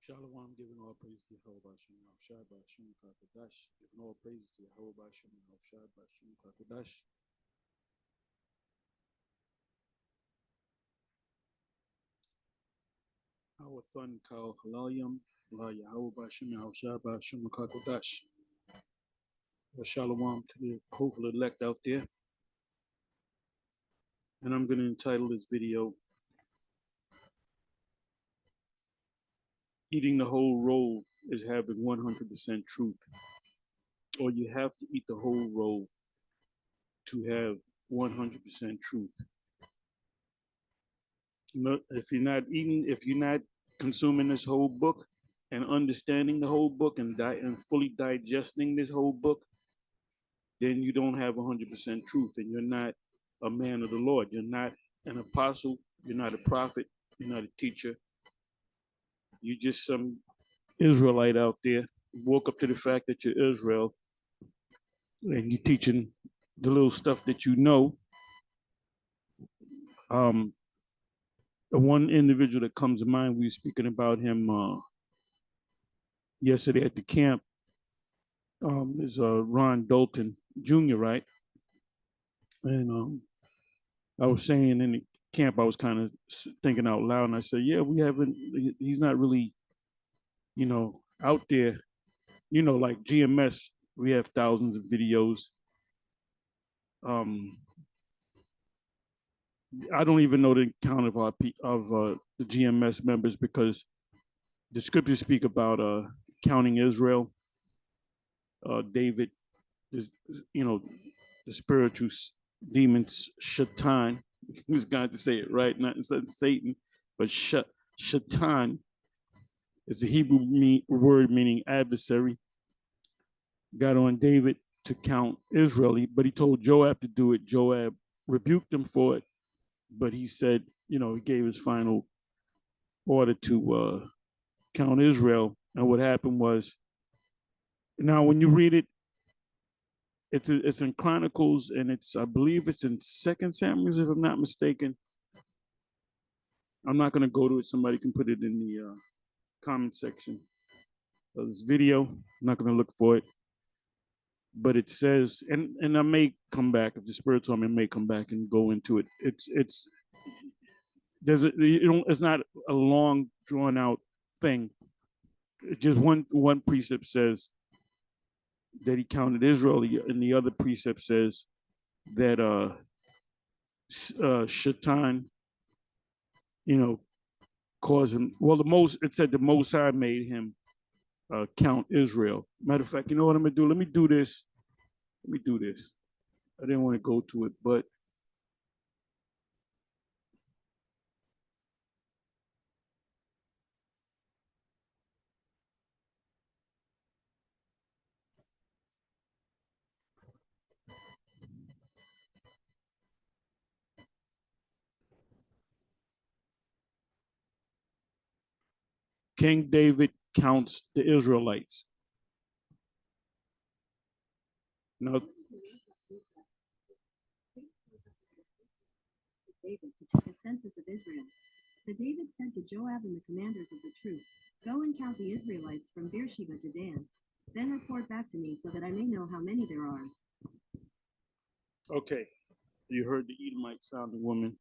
Shalom, giving all praise to Yahweh Bashem, Shai Bashem, Kakadash, giving all praise to Yahweh Bashem, Shai Bashem, Kakadash. Our thun Kal Halalyam, La Yahweh Bashem, Shai Bashem, Kakadash. Shalom to the hopeful elect out there. And I'm going to entitle this video, Eating the Whole Roll is Having 100% Truth. Or you have to eat the whole roll to have 100% truth. If you're not eating, if you're not consuming this whole book and understanding the whole book and fully digesting this whole book, then you don't have 100% truth, and you're not a man of the Lord. You're not an apostle. You're not a prophet. You're not a teacher. You're just some Israelite out there. You woke up to the fact that you're Israel, and you're teaching the little stuff that you know. The one individual that comes to mind, we were speaking about him yesterday at the camp, is Ron Dalton Jr., right? And I was saying in the camp, I was kind of thinking out loud, and I said, yeah, he's not really, out there, like GMS, we have thousands of videos. I don't even know the count of the GMS members, because the scriptures speak about counting Israel. David, the spiritual demons, Shatan. Who's going to say it right? Not instead of Satan, but Shatan is a Hebrew word meaning adversary. Got on David to count Israel, but he told Joab to do it. Joab rebuked him for it, but he said, he gave his final order to count Israel. And what happened was, now when you read it, it's in Chronicles, and I believe it's in 2 Samuel, if I'm not mistaken. I'm not going to go to it. Somebody can put it in the comment section of this video. I'm not going to look for it. But it says, and I may come back, if the Spirit told me, I may come back and go into it. It's not a long, drawn out thing. Just one precept says that he counted Israel, and the other precept says that Shatan, caused him. Well, it said the Most High made him count Israel. Matter of fact, you know what I'm gonna do? Let me do this. I didn't want to go to it, but King David counts the Israelites. Now, David to take a census of Israel. So David said to Joab and the commanders of the troops, "Go and count the Israelites from Beersheba to Dan. Then report back to me so that I may know how many there are." Okay, you heard the Edomite sounding woman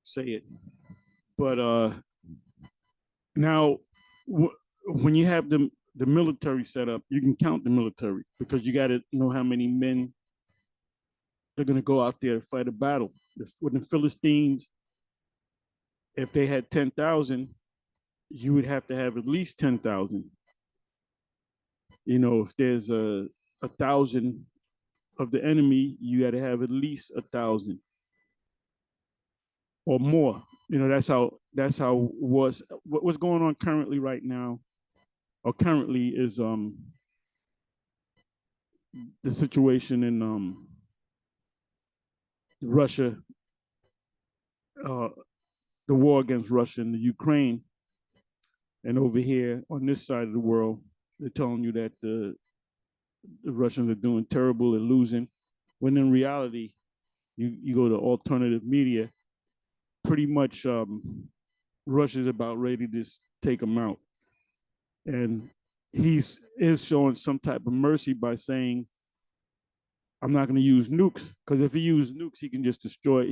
say it, but now when you have the military set up, you can count the military, because you got to know how many men they're going to go out there to fight a battle. With the Philistines, if they had 10,000, you would have to have at least 10,000. If there's 1,000 of the enemy, you got to have at least 1,000 or more. That's how what's going on currently right now, or currently, is the situation in Russia, the war against Russia and the Ukraine. And over here on this side of the world, they're telling you that the Russians are doing terrible and losing, when in reality, you go to alternative media, pretty much Russia's about ready to take him out. And is showing some type of mercy by saying, I'm not going to use nukes, because if he uses nukes, he can just destroy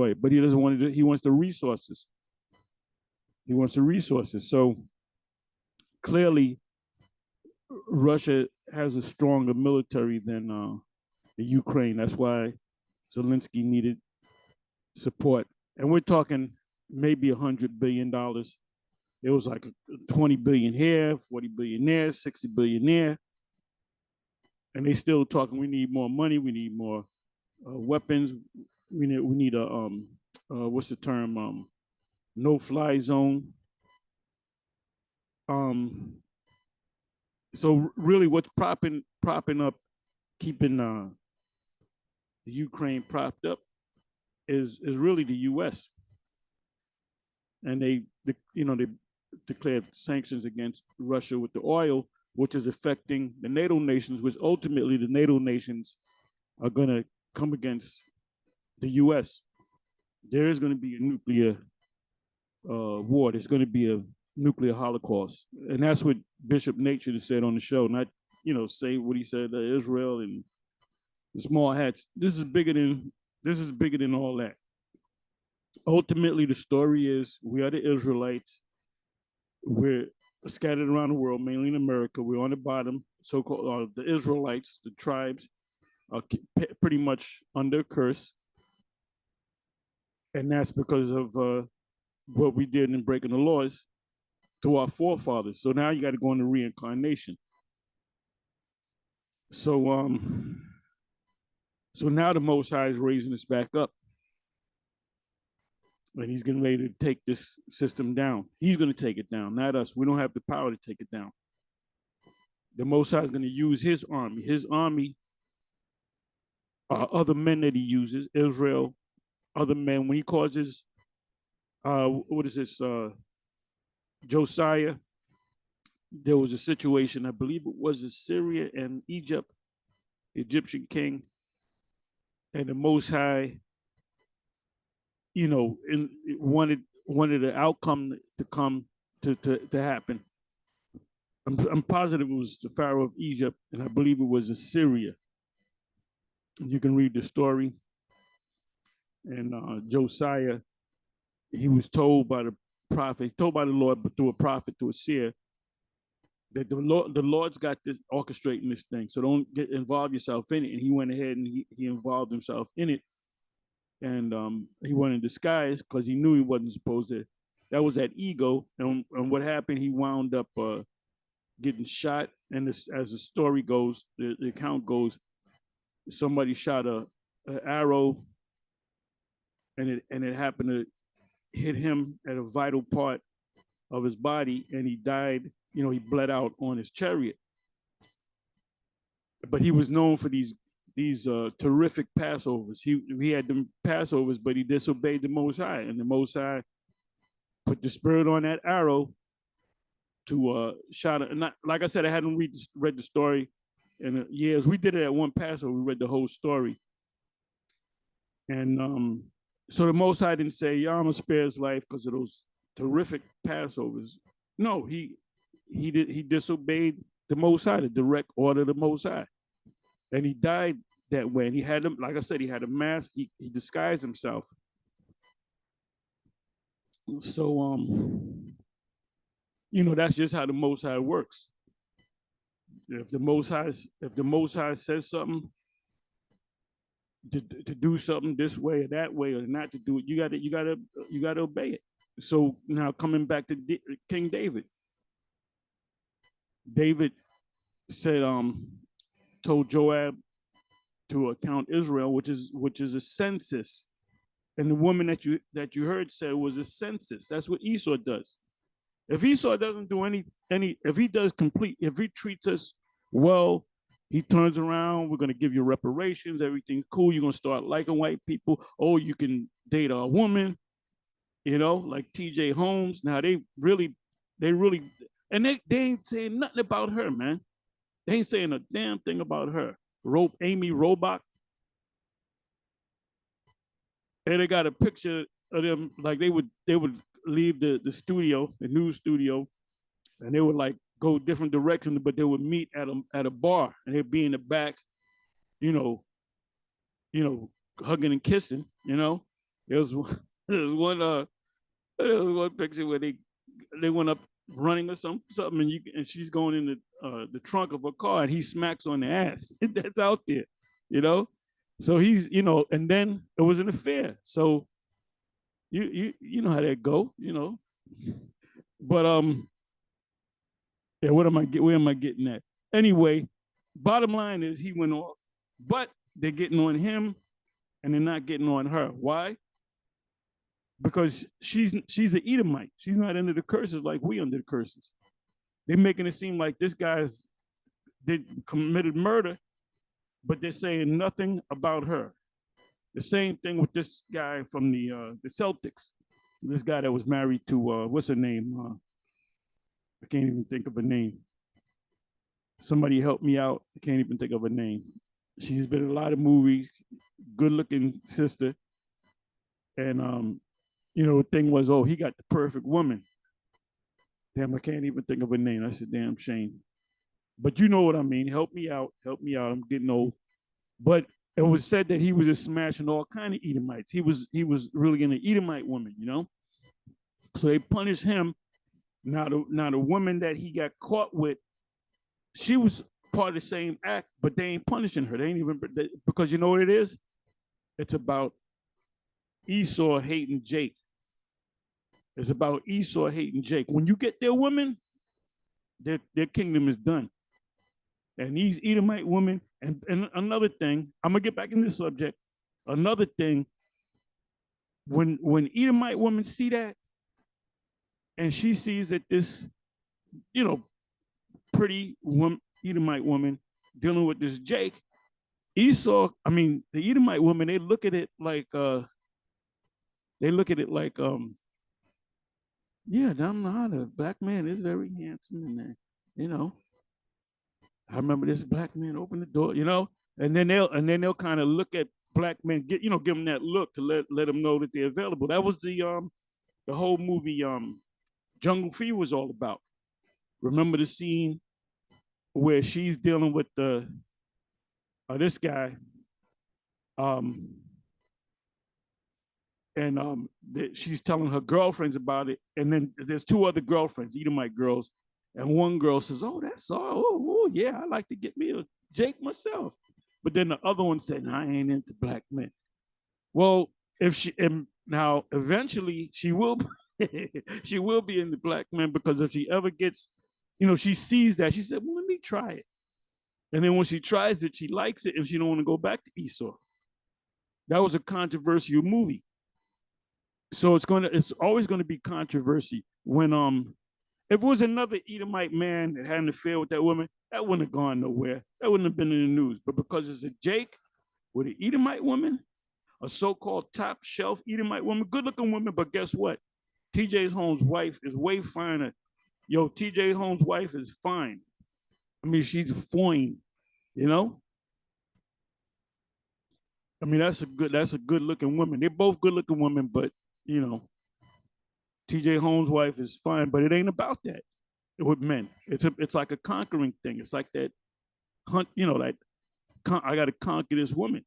it. But he doesn't want to. He wants the resources. He wants the resources. So clearly, Russia has a stronger military than the Ukraine. That's why Zelensky needed support. And we're talking maybe $100 billion. It was like 20 billion here, 40 billion there, 60 billion there. And they still talking, we need more money, we need more weapons, we need a what's the term, no-fly zone. So really, what's propping up, keeping the Ukraine propped up, is really the U.S. And they declared sanctions against Russia with the oil, which is affecting the NATO nations, which ultimately the NATO nations are going to come against the U.S. There is going to be a nuclear war. There's going to be a nuclear holocaust. And that's what Bishop Nature said on the show, not, say what he said to Israel and the small hats. This is bigger than all that. Ultimately, the story is we are the Israelites. We're scattered around the world, mainly in America. We're on the bottom. So-called the Israelites, the tribes, are pretty much under curse. And that's because of what we did in breaking the laws to our forefathers. So now you got to go into reincarnation. So now the Most High is raising us back up. And he's getting ready to take this system down. He's going to take it down, not us. We don't have the power to take it down. The Most High is going to use his army. His army are other men that he uses, Israel, other men. When he causes, Josiah, there was a situation, I believe it was Assyria and Egypt, Egyptian king, and the Most High, wanted the outcome to come to happen. I'm positive it was the Pharaoh of Egypt, and I believe it was Assyria. You can read the story. And Josiah, he was told by the prophet, told by the Lord, but through a prophet, to a seer, that the Lord's got this, orchestrating this thing. So don't involve yourself in it. And he went ahead and he involved himself in it. And he went in disguise because he knew he wasn't supposed to. That was that ego. And what happened, he wound up getting shot. And as the story goes, the account goes, somebody shot an arrow, and it happened to hit him at a vital part of his body, and he died. He bled out on his chariot. But he was known for these terrific Passovers. He had them Passovers, but he disobeyed the Most High, and the Most High put the spirit on that arrow to shot it. And not, like I said, I hadn't read the story in years. We did it at one Passover. We read the whole story, and so the Most High didn't say, "Yeah, I'm gonna spare his life because of those terrific Passovers." No, he disobeyed the Most High, the direct order of the Most High, and he died that way. And he had him, like I said, he had a mask. He disguised himself. So that's just how the Most High works. If the Most High says something to do something this way or that way, or not to do it, you gotta obey it. So now coming back to King David. David said, told Joab to count Israel, which is a census. And the woman that you heard said was a census. That's what Esau does. If Esau doesn't do if he treats us well, he turns around, we're going to give you reparations, everything's cool, you're going to start liking white people. Oh, you can date a woman, like TJ Holmes. Now they really, and they ain't saying nothing about her, man. They ain't saying a damn thing about her. Amy Robach. And they got a picture of them, like they would leave the studio, the news studio, and they would like go different directions, but they would meet at a bar, and they'd be in the back, you know, you know, hugging and kissing. You know, there was there was one there was one picture where they went up running or something, and she's going in the trunk of a car, and he smacks on the ass. That's out there, you know. So he's, you know, and then it was an affair. So you know how that go, you know. But yeah, where am I getting at? Anyway, bottom line is he went off, but they're getting on him and they're not getting on her. Why? Because she's an Edomite. She's not under the curses like we under the curses. They're making it seem like this guy's committed murder, but they're saying nothing about her. The same thing with this guy from the Celtics. This guy that was married to what's her name? I can't even think of a name. Somebody help me out. I can't even think of a name. She's been in a lot of movies. Good-looking sister. And you know, the thing was, oh, he got the perfect woman. Damn, I can't even think of a name. That's a damn shame. But you know what I mean. Help me out. Help me out. I'm getting old. But it was said that he was just smashing all kind of Edomites. He was really in an Edomite woman, you know. So they punished him. Now the woman that he got caught with, she was part of the same act, but they ain't punishing her. They ain't even, because you know what it is? It's about Esau hating Jake. It's about Esau hating Jake. When you get their women, their kingdom is done. And these Edomite women, and another thing, I'm gonna get back in this subject. Another thing, when Edomite women see that, and she sees that this, you know, pretty woman, Edomite woman dealing with this Jake, Esau, I mean, the Edomite woman, they look at it like, yeah, the black man is very handsome, and you know, I remember this black man opened the door, you know, and then they'll kind of look at black men, give them that look to let them know that they're available. That was the whole movie Jungle Fever was all about. Remember the scene where she's dealing with this guy, and she's telling her girlfriends about it, and then there's two other girlfriends, Edomite girls, and one girl says, "Oh, that's all. Oh, yeah, I like to get me a Jake myself." But then the other one said, "I ain't into black men." Well, now eventually she will, she will be into black men, because if she ever gets, you know, she sees that, she said, "Well, let me try it." And then when she tries it, she likes it, and she don't want to go back to Esau. That was a controversial movie. So it's always gonna be controversy. When if it was another Edomite man that had an affair with that woman, that wouldn't have gone nowhere. That wouldn't have been in the news. But because it's a Jake with an Edomite woman, a so-called top shelf Edomite woman, good-looking woman, but guess what? TJ Holmes' wife is way finer. Yo, TJ Holmes' wife is fine. I mean, she's fine, you know? I mean, that's a good-looking woman. They're both good-looking women, but you know, TJ Holmes' wife is fine, but it ain't about that with men. It's like a conquering thing. It's like that hunt, you know, like I got to conquer this woman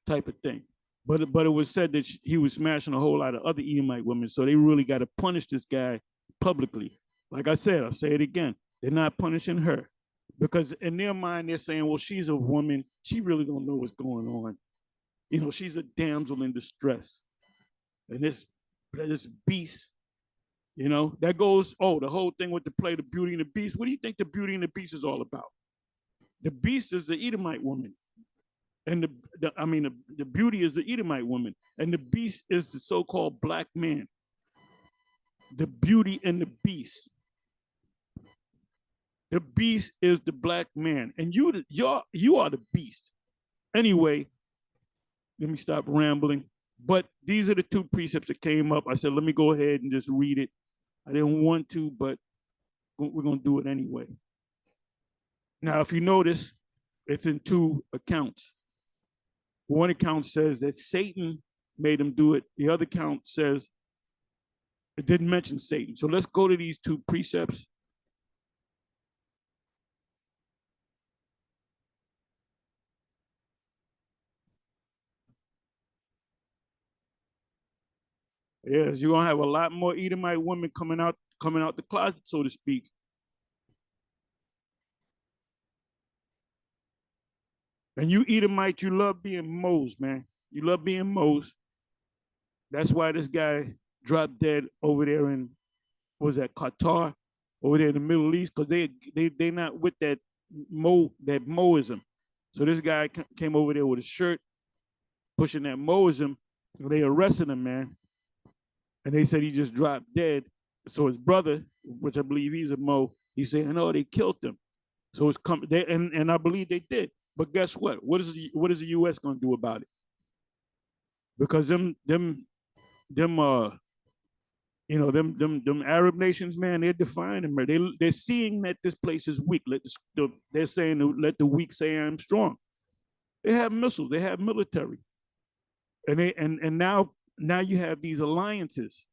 type of thing. But it was said that he was smashing a whole lot of other Edomite women, so they really got to punish this guy publicly. Like I said, I'll say it again. They're not punishing her, because in their mind they're saying, well, she's a woman. She really don't know what's going on. You know, she's a damsel in distress. And this beast, you know, that goes, the whole thing with the play, The Beauty and the Beast. What do you think The Beauty and the Beast is all about? The beast is the Edomite woman. And the beauty is the Edomite woman. And the beast is the so-called black man. The beauty and the beast. The beast is the black man. And you are the beast. Anyway, let me stop rambling. But these are the two precepts that came up. I said, let me go ahead and just read it. I didn't want to, but we're going to do it anyway. Now, if you notice, it's in two accounts. One account says that Satan made him do it. The other account says It didn't mention Satan. So let's go to these two precepts. Yes, you're gonna have a lot more Edomite women coming out the closet, so to speak. And you Edomite, you love being Mose, man. You love being Mose. That's why this guy dropped dead over there in, was that Qatar, over there in the Middle East, because they not with that Moism. So this guy came over there with a shirt pushing that Moism. They arrested him, man, and they said he just dropped dead. So his brother, which I believe he's a Mo, he's saying, no, they killed him. So it's come, and I believe they did. But guess what? What is the U.S. going to do about it? Because them Arab nations, man, they're defying them. They're seeing that this place is weak. They're saying, let the weak say I'm strong. They have missiles. They have military, and now you have these alliances.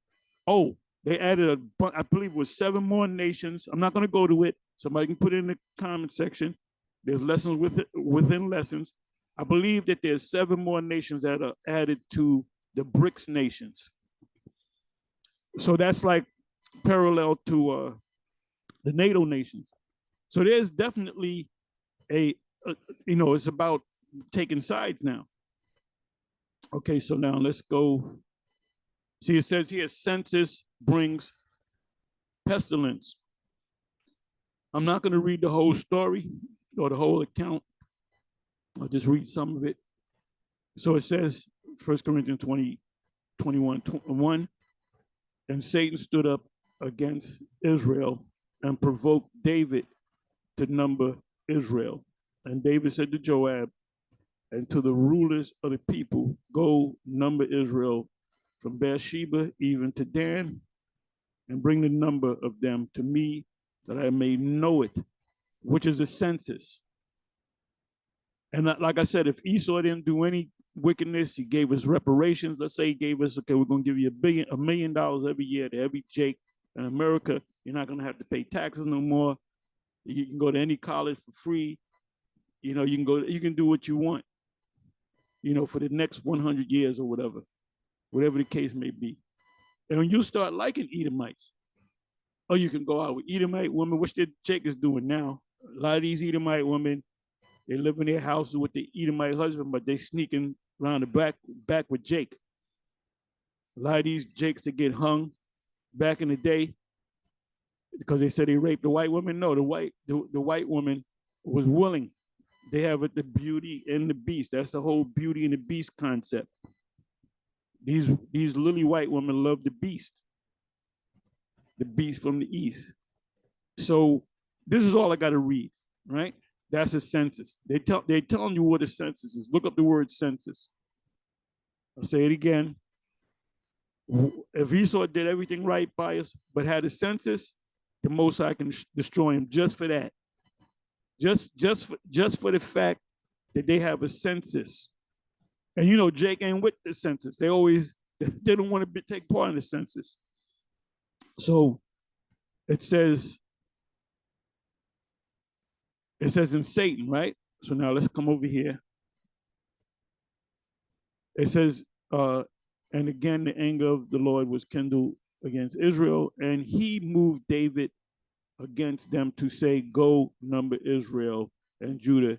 Oh, they added I believe it was 7 more nations. I'm not going to go to it. Somebody can put it in the comment section. There's lessons within lessons. I believe that there's 7 more nations that are added to the BRICS nations. So that's like parallel to the NATO nations. So there's definitely it's about taking sides now. Okay, so now let's go. See, it says here, census brings pestilence. I'm not going to read the whole story or the whole account. I'll just read some of it. So it says, 1 Corinthians 21:1, and Satan stood up against Israel and provoked David to number Israel. And David said to Joab and to the rulers of the people, go number Israel from Beersheba even to Dan, and bring the number of them to me that I may know it, which is a census. And like I said, if Esau didn't do any wickedness, he gave us reparations. Let's say he gave us, okay, we're going to give you $1 million every year to every Jake in America. You're not going to have to pay taxes no more. You can go to any college for free. You can do what you want, for the next 100 years or whatever the case may be. And when you start liking Edomites, you can go out with Edomite women, which the Jake is doing now. A lot of these Edomite women, they live in their houses with the Edomite husband, but they sneaking around the back with Jake. A lot of these Jakes that get hung back in the day because they said they raped the white woman. No, the white woman was willing. They have it, the beauty and the beast. That's the whole beauty and the beast concept. These lily white women love the beast from the east. So this is all I got to read, right? That's a census. They're telling you what a census is. Look up the word census. I'll say it again. If Esau did everything right by us, but had a census, the Most High can destroy him just for that. Just for the fact that they have a census. And Jake ain't with the census. They don't want to take part in the census. So it says in Satan, right? So now let's come over here. It says, and again, the anger of the Lord was kindled against Israel, and he moved David against them to say, go number Israel and Judah.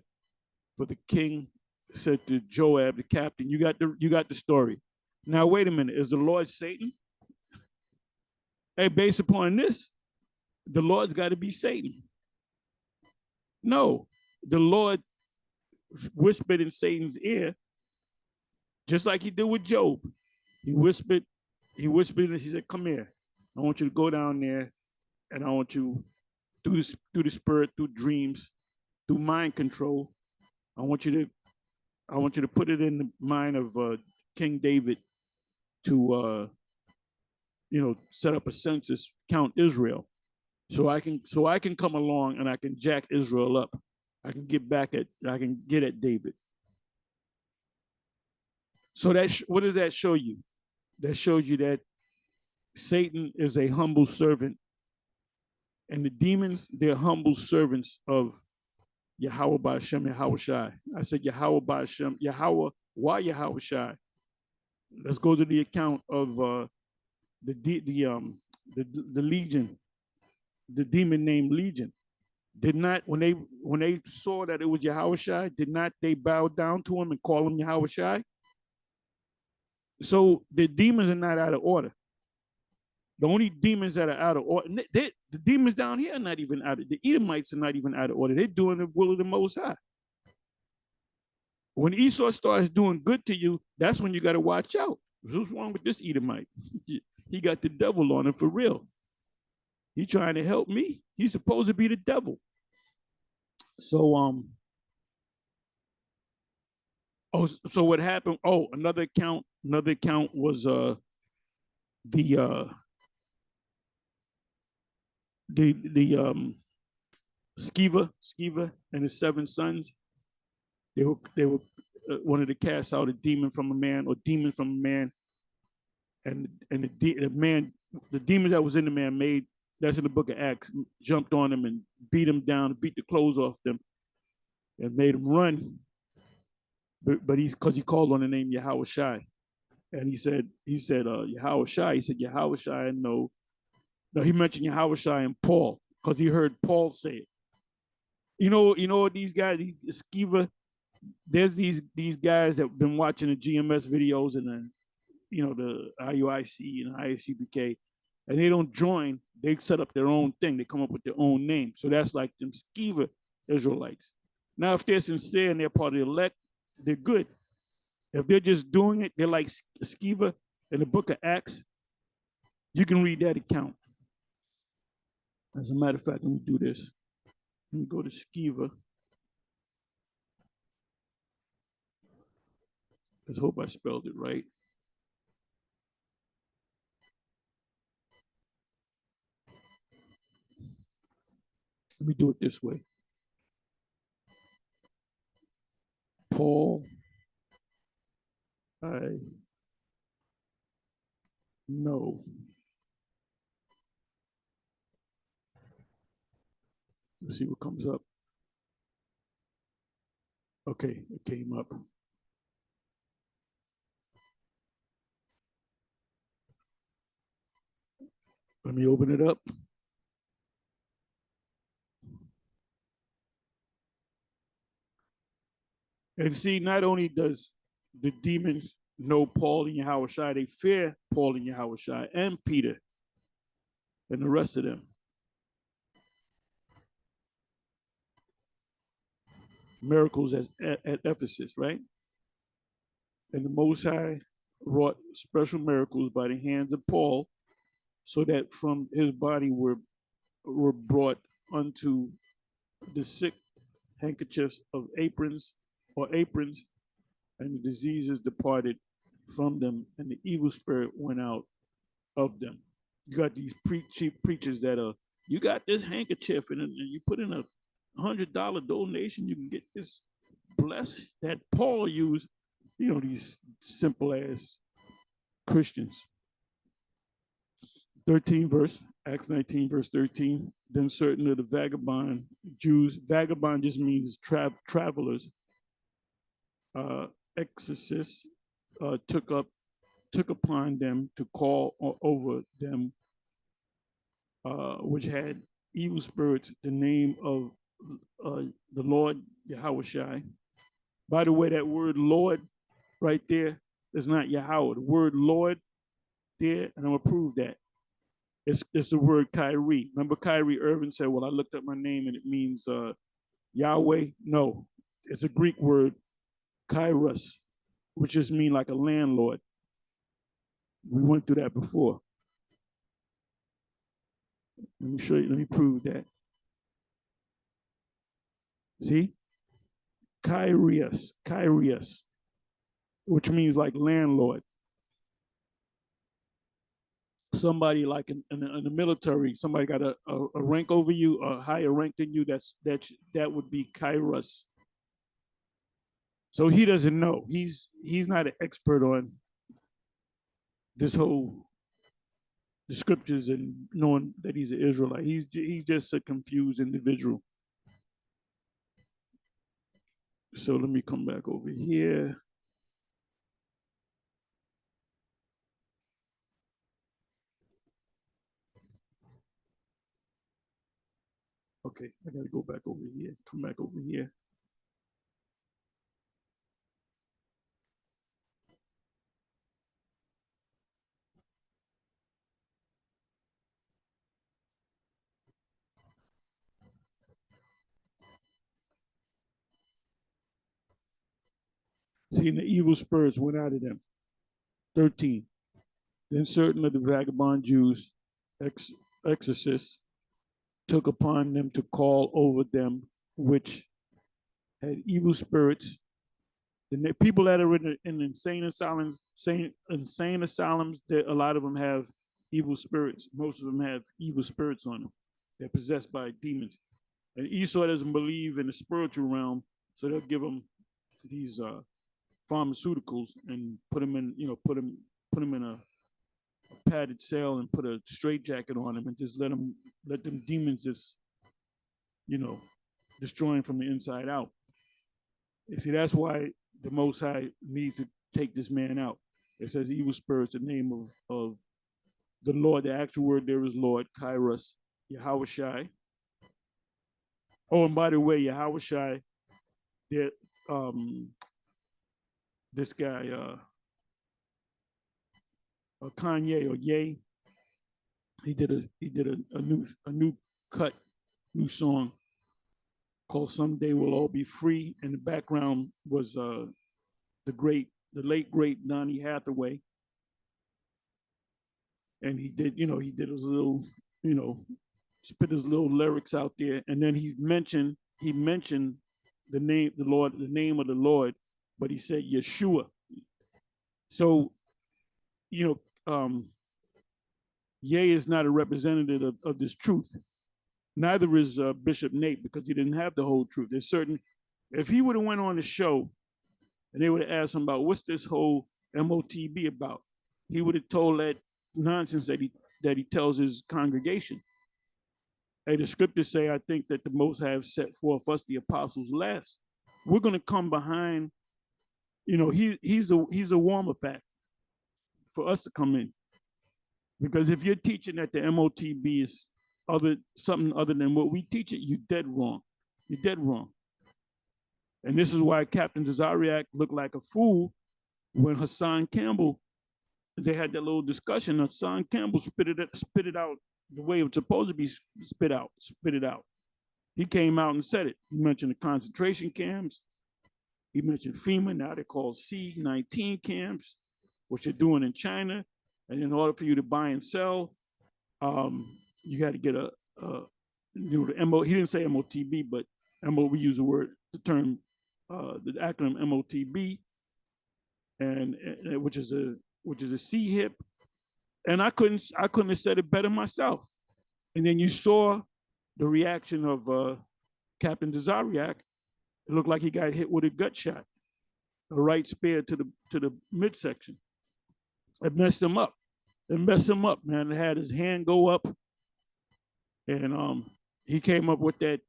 For the king said to Joab, the captain, you got the story. Now, wait a minute. Is the Lord Satan? Hey, based upon this, the Lord's got to be Satan. No, the Lord whispered in Satan's ear, just like he did with Job. He whispered, and he said, come here. I want you to go down there, and I want you, through the spirit, through dreams, through mind control, I want you to put it in the mind of King David to set up a census, count Israel, so I can come along and I can jack Israel up. I can get at David. So what does that show you? That shows you that Satan is a humble servant, and the demons, they're humble servants of Yahweh Ba'Shem Yahweh Shai. I said Yahweh Ba'Shem, Yahweh, why Yahweh Shai? Let's go to the account of the legion, the demon named Legion. Did not, when they saw that it was Yahweh Shai, did not they bow down to him and call him Yahweh Shai? So the demons are not out of order. The only demons that are out of order, the demons down here are not even out of, the Edomites are not even out of order. They're doing the will of the Most High. When Esau starts doing good to you, that's when you got to watch out. What's wrong with this Edomite? He got the devil on him for real. He trying to help me. He's supposed to be the devil. So so what happened? Oh, another account was the Sceva and his 7 sons. They were wanted to cast out a demon from a man, or demon from a man, and the demons that was in the man made, that's in the book of Acts, jumped on him and beat him down, beat the clothes off them, and made him run. But he's, because he called on the name Yahweh Shai, and he said Yahweh Shai. He said Yahweh Shai. No, he mentioned Yahweh Shai and Paul because he heard Paul say it. You know these guys, these Sceva. There's these guys that have been watching the GMS videos and the IUIC and ISUBK, and they don't join. They set up their own thing. They come up with their own name. So that's like them Sceva Israelites. Now, if they're sincere and they're part of the elect, they're good. If they're just doing it, they're like Sceva in the book of Acts. You can read that account. As a matter of fact, let me do this. Let me go to Sceva. Let's hope I spelled it right. Let me do it this way. Paul, I know. Let's see what comes up. Okay, it came up. Let me open it up. And see, not only does the demons know Paul and Yahweh Shai, they fear Paul and Yahweh Shai and Peter and the rest of them. Miracles at Ephesus, right? And the Most High wrought special miracles by the hands of Paul, so that from his body were brought unto the sick handkerchiefs of aprons, and the diseases departed from them, and the evil spirit went out of them. You got these cheap preachers that you got this handkerchief, and you put in a $100 donation, you can get this blessed that Paul used. These simple ass Christians. 13 verse, Acts 19 verse 13. Then certain of the vagabond Jews, vagabond just means travelers, exorcists, took upon them to call over them, which had evil spirits, the name of the Lord Yahweh Shai. By the way, that word Lord right there is not Yahweh. The word Lord there, and I'm going to prove that. It's the word Kyrie. Remember Kyrie Irving said, well, I looked up my name and it means Yahweh? No, it's a Greek word, Kairos, which just means like a landlord. We went through that before. Let me show you, let me prove that. See? Kyrios, which means like landlord. Somebody like in the military, somebody got a rank over you, a higher rank than you, that would be Kairos. So he doesn't know. He's not an expert on this whole the scriptures and knowing that he's an Israelite. He's just a confused individual. So let me come back over here. Okay, I gotta go back over here. Come back over here. See, and the evil spirits went out of them. 13. Then certain of the vagabond Jews, exorcists, took upon them to call over them which had evil spirits. The people that are in insane asylums, a lot of them have evil spirits. Most of them have evil spirits on them. They're possessed by demons. And Esau doesn't believe in the spiritual realm, so they'll give them these pharmaceuticals and put them in, put them in a padded cell and put a straitjacket on them and just let them demons just, destroy them from the inside out. You see, that's why the Most High needs to take this man out. It says evil spirits, the name of the Lord. The actual word there is Lord, Kairos, Yahawashi. Oh, and by the way, Yahawashi, this guy, Kanye or Ye, he did a new song called "Someday We'll All Be Free," and the background was the late great Donny Hathaway, and he did his little, spit his little lyrics out there, and then he mentioned the name of the Lord, but he said Yeshua. So, Ye is not a representative of this truth. Neither is Bishop Nate, because he didn't have the whole truth. There's certain, if he would have went on the show and they would have asked him about what's this whole MOTB about, he would have told that nonsense that he tells his congregation. Hey, the scriptures say, I think that the Most High have set forth us, the apostles, last. We're going to come behind. He's a warm-up act for us to come in. Because if you're teaching that the MOTB is something other than what we teach it, you're dead wrong. You're dead wrong. And this is why Captain Zariak looked like a fool when Hassan Campbell, they had that little discussion. Hassan Campbell spit it out the way it was supposed to be spit it out. He came out and said it. He mentioned the concentration camps. He mentioned FEMA, now they're called C-19 camps, which they're doing in China. And in order for you to buy and sell, you got to get the MO. He didn't say MOTB, but we use the term, the acronym MOTB, and which is a CHIP. And I couldn't have said it better myself. And then you saw the reaction of Captain Zariak. It looked like he got hit with a gut shot, a right spear to the midsection. It messed him up. Man. It had his hand go up, and he came up with that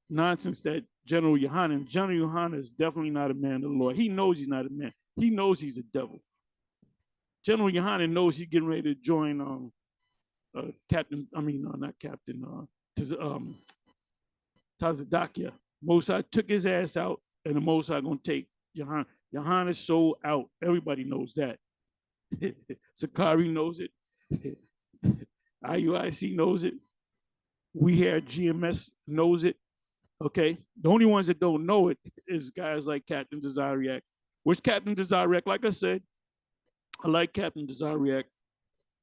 nonsense that General Yohanan. And General Yohanan is definitely not a man of the Lord. He knows he's not a man. He knows he's the devil. General Yohanan knows he's getting ready to join not Captain, Tazadakia. Mosai took his ass out, and the Mosai gonna take Yohanan. Yohanan's soul out. Everybody knows that. Sakari knows it. IUIC knows it. We here at GMS knows it. Okay. The only ones that don't know it is guys like Captain Zariak. Which Captain Zariak, like I said, I like Captain Zariak.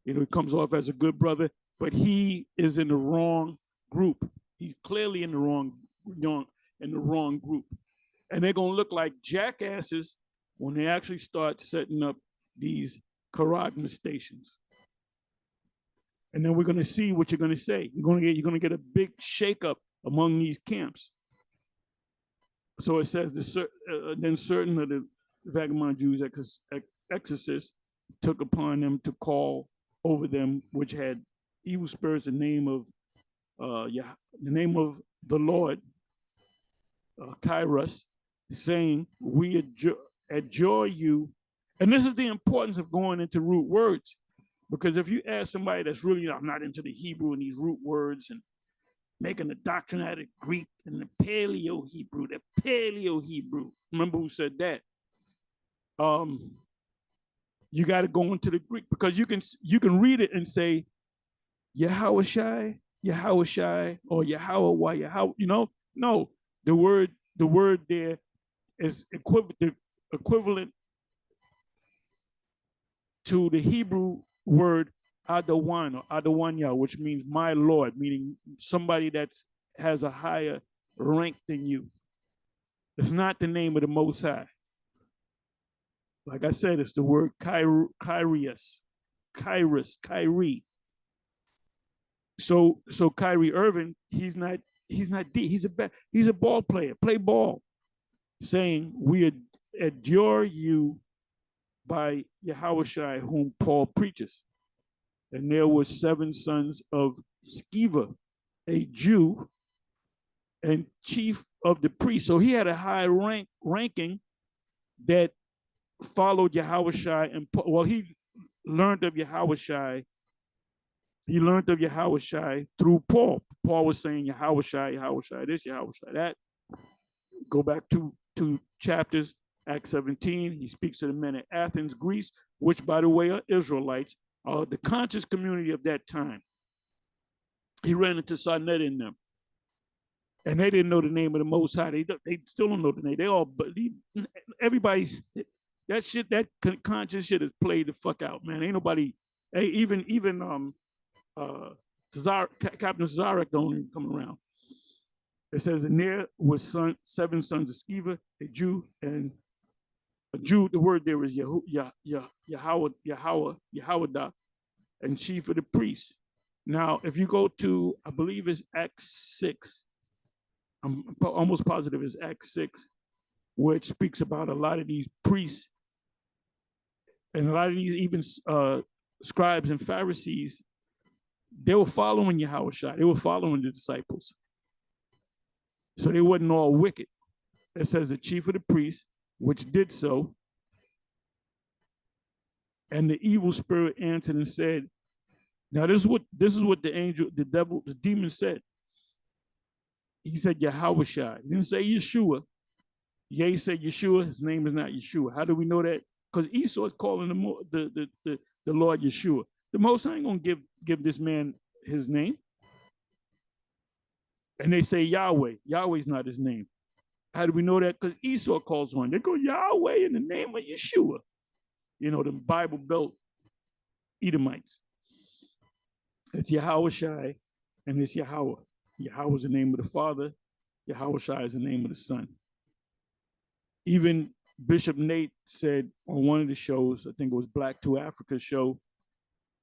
He comes off as a good brother, but he is in the wrong group. He's clearly in the wrong group. And they're gonna look like jackasses when they actually start setting up these Karagma stations. And then we're gonna see what you're gonna say. You're gonna get a big shakeup among these camps. So it says then certain of the vagabond Jews exorcists took upon them to call over them, which had evil spirits, the name of the Lord, Kairos, saying, we adjure you. And this is the importance of going into root words, because if you ask somebody that's really, I'm not into the Hebrew and these root words and making a doctrine out of Greek and the Paleo-Hebrew, remember who said that? You got to go into the Greek, because you can read it and say Yahawashi, or Yahweh, no, the word there is equivalent to the Hebrew word Adawan or Adawanya, which means my Lord, meaning somebody that has a higher rank than you. It's not the name of the Most High. Like I said, it's the word Kyrios, Kyrie. So Kyrie Irving, he's not deep. He's a ball player, play ball, saying we adjure you by Yahawashi, whom Paul preaches. And there were 7 sons of Sceva, a Jew and chief of the priests. So he had a high ranking that followed Yahawashi, and he learned of Yahawashi. He learned of Yahawashi through Paul. Paul was saying Yahawashi this, Yahawashi that. Go back to 2 chapters, Acts 17. He speaks to the men at Athens, Greece, which, by the way, are Israelites, the conscious community of that time. He ran into Sarnet in them, and they didn't know the name of the Most High. They still don't know the name. They all, everybody's that conscious shit is played the fuck out, man. Ain't nobody, even Captain Zarek don't even come around. It says, and there was 7 sons of Sceva, a Jew, and a Jew. The word there is Yahweh, and chief of the priests. Now, if you go to, I believe it's Acts 6, I'm almost positive it's Acts 6, where it speaks about a lot of these priests and a lot of these even scribes and Pharisees. They were following Yahawashi. They were following the disciples. So they wasn't all wicked. It says the chief of the priests, which did so. And the evil spirit answered and said, now this is what the angel, the devil, the demon said. He said Yahawashi. He didn't say Yeshua. He said Yeshua. His name is not Yeshua. How do we know that? Because Esau is calling the Lord Yeshua. The Most High ain't gonna give this man his name. And they say Yahweh. Yahweh's not his name. How do we know that? Because Esau calls one. They go Yahweh in the name of Yeshua. You know, the Bible Belt Edomites. It's Yahawashi and it's Yahweh. Yahweh is the name of the Father. Yahawashi is the name of the Son. Even Bishop Nate said on one of the shows, I think it was Black to Africa show,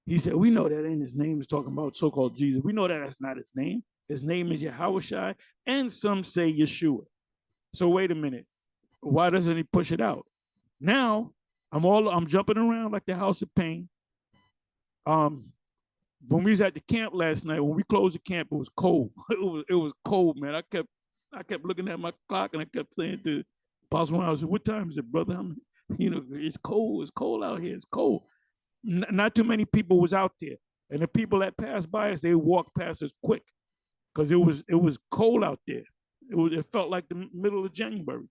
he said, we know that ain't his name. Is talking about so-called Jesus. We know that that's not his name. His name is Yahawashi, and some say Yeshua. So wait a minute. Why doesn't he push it out? Now, I'm jumping around like the House of Pain. When we was at the camp last night, when we closed the camp, it was cold. It was cold, man. I kept looking at my clock and I kept saying to Apostle Ron, I said, what time is it, brother? It's cold. It's cold out here. It's cold. Not too many people was out there. And the people that passed by us, they walked past us quick because it was cold out there. It felt like the middle of January.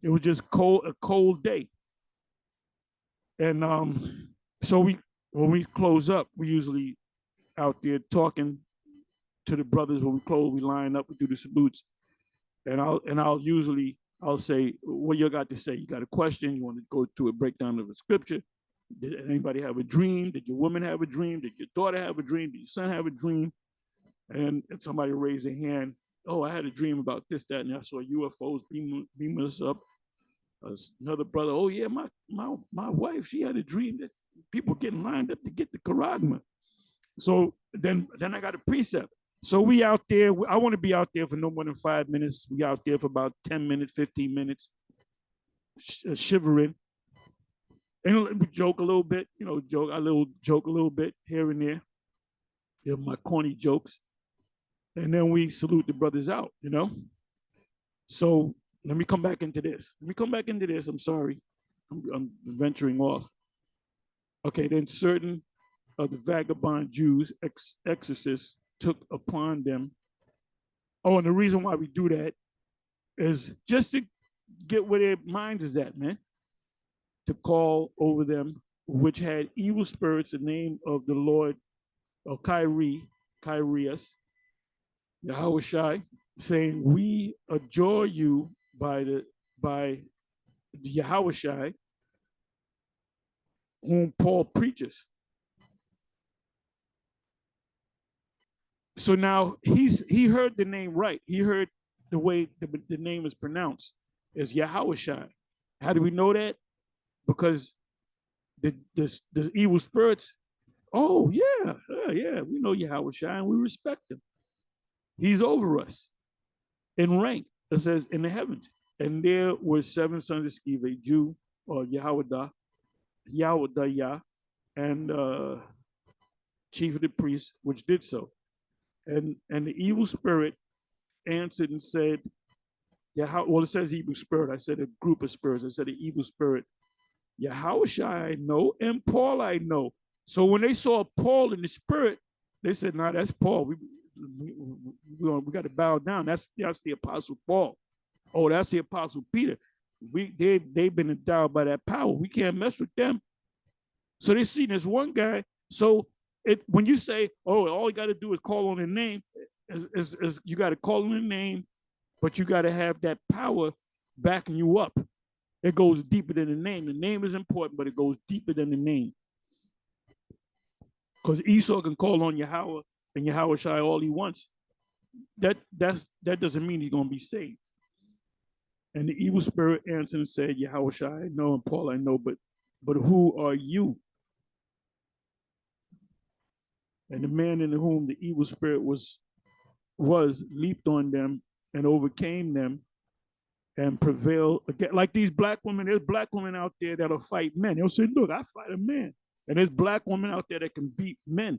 It was just cold, a cold day. And so when we close up, we usually out there talking to the brothers. When we close, we line up, we do the salutes. And I'll say, what you got to say? You got a question? You want to go to a breakdown of the scripture? Did anybody have a dream? Did your woman have a dream? Did your daughter have a dream? Did your son have a dream? And somebody raised their hand. Oh, I had a dream about this, that, and I saw UFOs beaming us up. Another brother, oh yeah, my wife, she had a dream that people getting lined up to get the charagma. So then I got a precept. So we out there. I want to be out there for no more than 5 minutes. We out there for about 10 minutes, 15 minutes, shivering. And we joke a little bit, joke a little bit here and there. Give my corny jokes. And then we salute the brothers out. So let me come back into this. I'm sorry. I'm venturing off. Okay, then certain of the vagabond Jews, exorcists, took upon them. Oh, and the reason why we do that is just to get where their minds is at, man. To call over them, which had evil spirits, the name of the Lord, or Kyrios, Yahushai, saying, we adjure you by the Yahushai, whom Paul preaches. So now he heard the name right. He heard the way the name is pronounced as Yahushai. How do we know that? Because the evil spirits, oh yeah, we know Yahushai and we respect him. He's over us in rank. It says in the heavens. And there were 7 sons of Sceva, Jew, or Yahweh, and chief of the priests, which did so. And the evil spirit answered and said, well, it says evil spirit. I said a group of spirits. I said an evil spirit. Yahushua I know, and Paul I know. So when they saw Paul in the spirit, they said, "No, that's Paul. We got to bow down. That's the apostle Paul. Oh, that's the apostle Peter. They've been endowed by that power. We can't mess with them." So they see this one guy. So when you say, "Oh, all you got to do is call on the name," is you got to call on the name, but you got to have that power backing you up. It goes deeper than the name. The name is important, but it goes deeper than the name. Because Esau can call on Yahweh and Yahushai all he wants. That doesn't mean he's going to be saved. And the evil spirit answered and said, Yahushai I know, and Paul I know, but who are you? And the man in whom the evil spirit was leaped on them and overcame them and prevailed again. Like these black women, there's black women out there that'll fight men. They'll say, look, I fight a man. And there's black women out there that can beat men.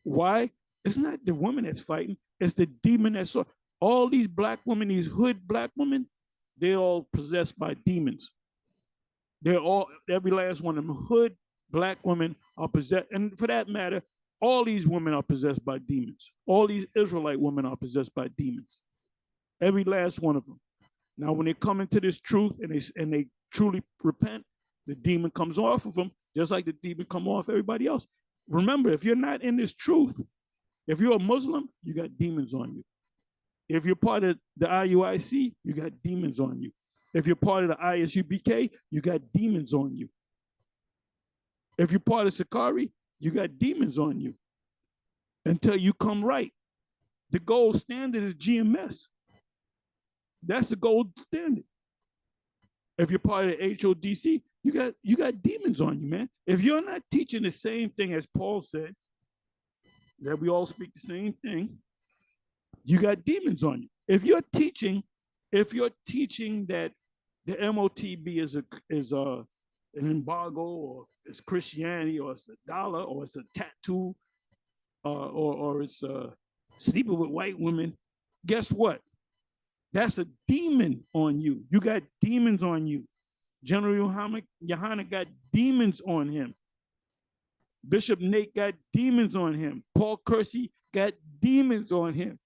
Why? It's not the woman that's fighting. It's the demon that's all these black women, these hood black women, they're all possessed by demons. Every last one of them hood black women are possessed. And for that matter, all these women are possessed by demons. All these Israelite women are possessed by demons. Every last one of them. Now, when they come into this truth and they truly repent, the demon comes off of them, just like the demon come off everybody else. Remember, if you're not in this truth, if you're a Muslim, you got demons on you. If you're part of the IUIC, you got demons on you. If you're part of the ISUBK, you got demons on you. If you're part of Sakari, you got demons on you until you come right. The gold standard is GMS. That's the gold standard. If you're part of the HODC, you got demons on you, man. If you're not teaching the same thing as Paul said, that we all speak the same thing, you got demons on you. If you're teaching that the MOTB is an embargo, or it's Christianity, or it's a dollar, or it's a tattoo, or it's sleeping with white women, guess what? That's a demon on you. You got demons on you. General Yohana got demons on him. Bishop Nate got demons on him. Paul Kersey got demons on him.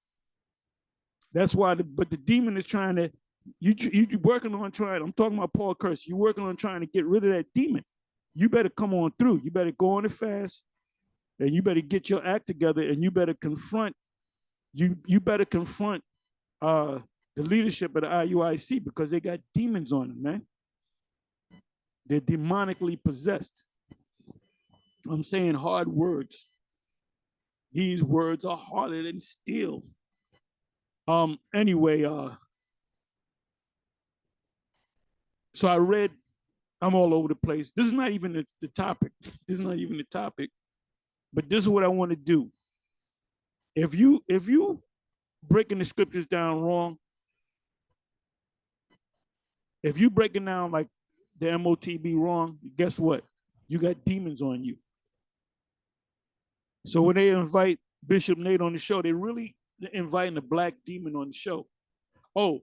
That's why, but the demon is trying to, you working on trying, I'm talking about Paul Kersey, you're working on trying to get rid of that demon. You better come on through. You better go on the fast, and you better get your act together, and you better confront, the leadership of the IUIC, because they got demons on them, man. They're demonically possessed. I'm saying hard words. These words are harder than steel. Anyway, so I read, I'm all over the place. This is not even the topic. This is not even the topic. But this is what I want to do. If you breaking the scriptures down wrong, if you breaking down like the MOTB wrong, guess what? you got demons on you. So when they invite Bishop Nate on the show, they really inviting a black demon on the show. Oh,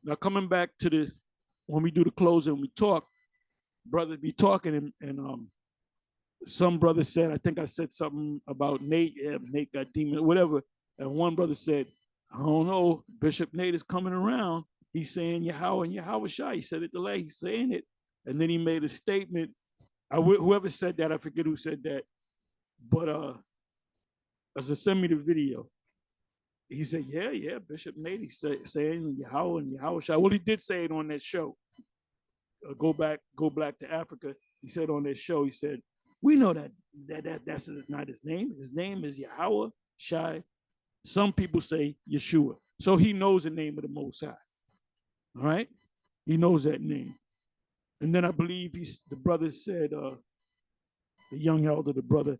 now coming back to the, when we do the closing, we talk, brothers be talking, and some brother said, I think I said something about Nate, yeah, Nate got demon, whatever. And one brother said, I don't know, Bishop Nate is coming around. He's saying Yahweh and Yahweh Shai. He said it delay, he's saying it. And then he made a statement. Whoever said that, I forget who said that. But as I send me the video, he said, yeah, Bishop Nate, he's saying Yahweh and Yahweh Shai. Well, he did say it on that show. Go Black to Africa. He said on that show, he said, we know that's not his name. His name is Yahweh Shai. Some people say Yeshua. So he knows the name of the Most High. All right? He knows that name. And then I believe the brother said, the young elder, the brother,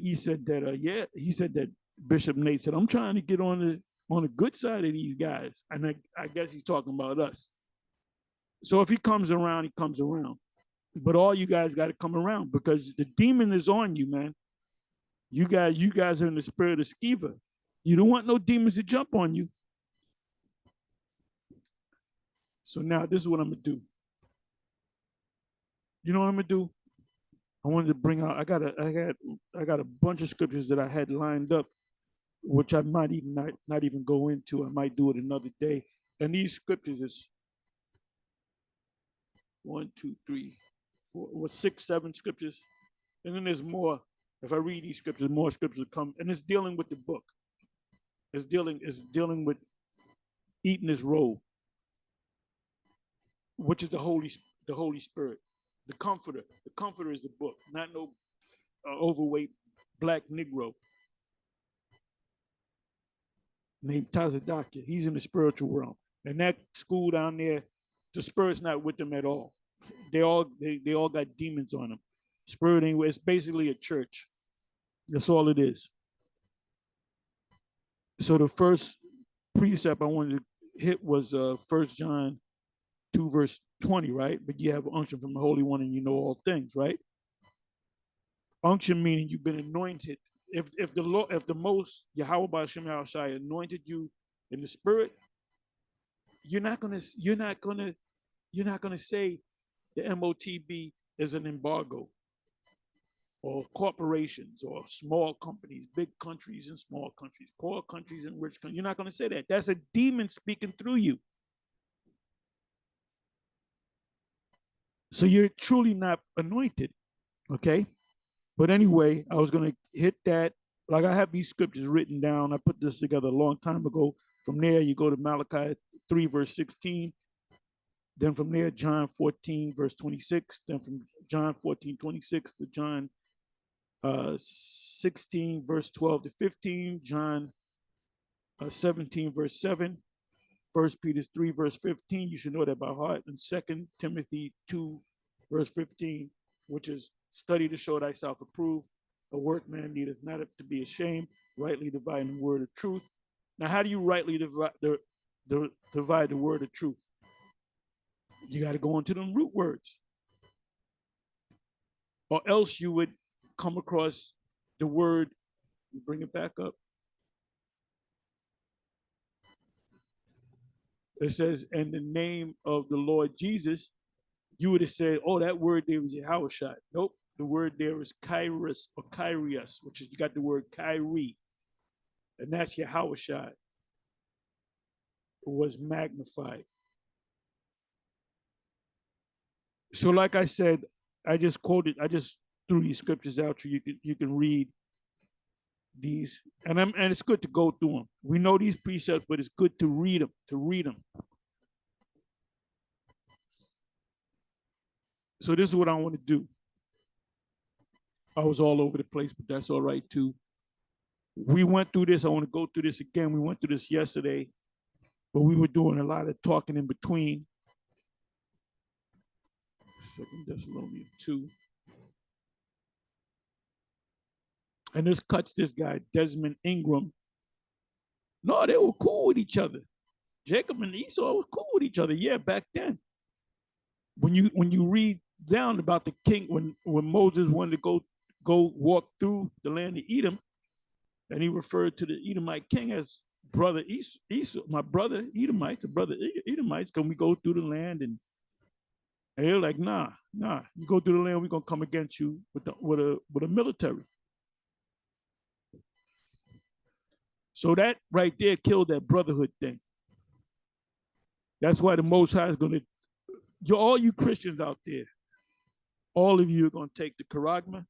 he said that, he said that Bishop Nate said, I'm trying to get on the good side of these guys. And I guess he's talking about us. So if he comes around, he comes around. But all you guys got to come around because the demon is on you, man. You guys are in the spirit of Sceva. You don't want no demons to jump on you. So now this is what I'm gonna do. You know what I'm gonna do? I wanted to bring out. I got a bunch of scriptures that I had lined up, which I might even not even go into. I might do it another day. And these scriptures is 1, 2, 3, 4, 6, 7 scriptures, and then there's more. If I read these scriptures, more scriptures come, and it's dealing with the book. It's dealing with eating his roll, which is the Holy Spirit, the Comforter. The Comforter is the book, not no overweight black Negro named Tazadakia. He's in the spiritual realm, and that school down there, the spirit's not with them at all. They all got demons on them. Spirit anyway. It's basically a church. That's all it is. So the first precept I wanted to hit was 1 John 2 verse 20, right? But you have unction from the Holy One and you know all things, right? Unction meaning you've been anointed. If the most Yahweh B'Shem Yahushai anointed you in the spirit, you're not gonna say the MOTB is an embargo, or corporations, or small companies, big countries and small countries, poor countries and rich countries. You're not going to say that. That's a demon speaking through you. So you're truly not anointed, okay? But anyway, I was going to hit that. Like I have these scriptures written down. I put this together a long time ago. From there, you go to Malachi 3 verse 16. Then from there, John 14 verse 26. Then from John 14, 26 to John 16 verse 12 to 15, John 17 verse 7, 1 Peter 3 verse 15, you should know that by heart, and 2 Timothy 2 verse 15, which is study to show thyself approved, a workman needeth not to be ashamed, rightly dividing the word of truth. Now, how do you rightly divide the word of truth? You got to go into them root words, or else you would come across the word, bring it back up. It says, in the name of the Lord Jesus, you would have said, oh, that word there was Yahushua. Nope, the word there is Kairos or Kyrios, which is, you got the word Kyrie, and that's Yahushua. It was magnified. So like I said, I just threw these scriptures out so you can read these, and it's good to go through them. We know these precepts, but it's good to read them. So this is what I want to do. I was all over the place, but that's all right too. We went through this. I want to go through this again. We went through this yesterday, but we were doing a lot of talking in between. 2 Thessalonians 2. And this cuts this guy, Desmond Ingram. No, they were cool with each other. Jacob and Esau were cool with each other. Yeah, back then. When you read down about the king when Moses wanted to go walk through the land of Edom, and he referred to the Edomite king as brother Esau, my brother Edomites, the brother Edomites. Can we go through the land? And they're like, nah. You go through the land, we're gonna come against you with a military. So that right there killed that brotherhood thing. That's why the Most High is gonna, all you Christians out there, all of you are gonna take the Charagma,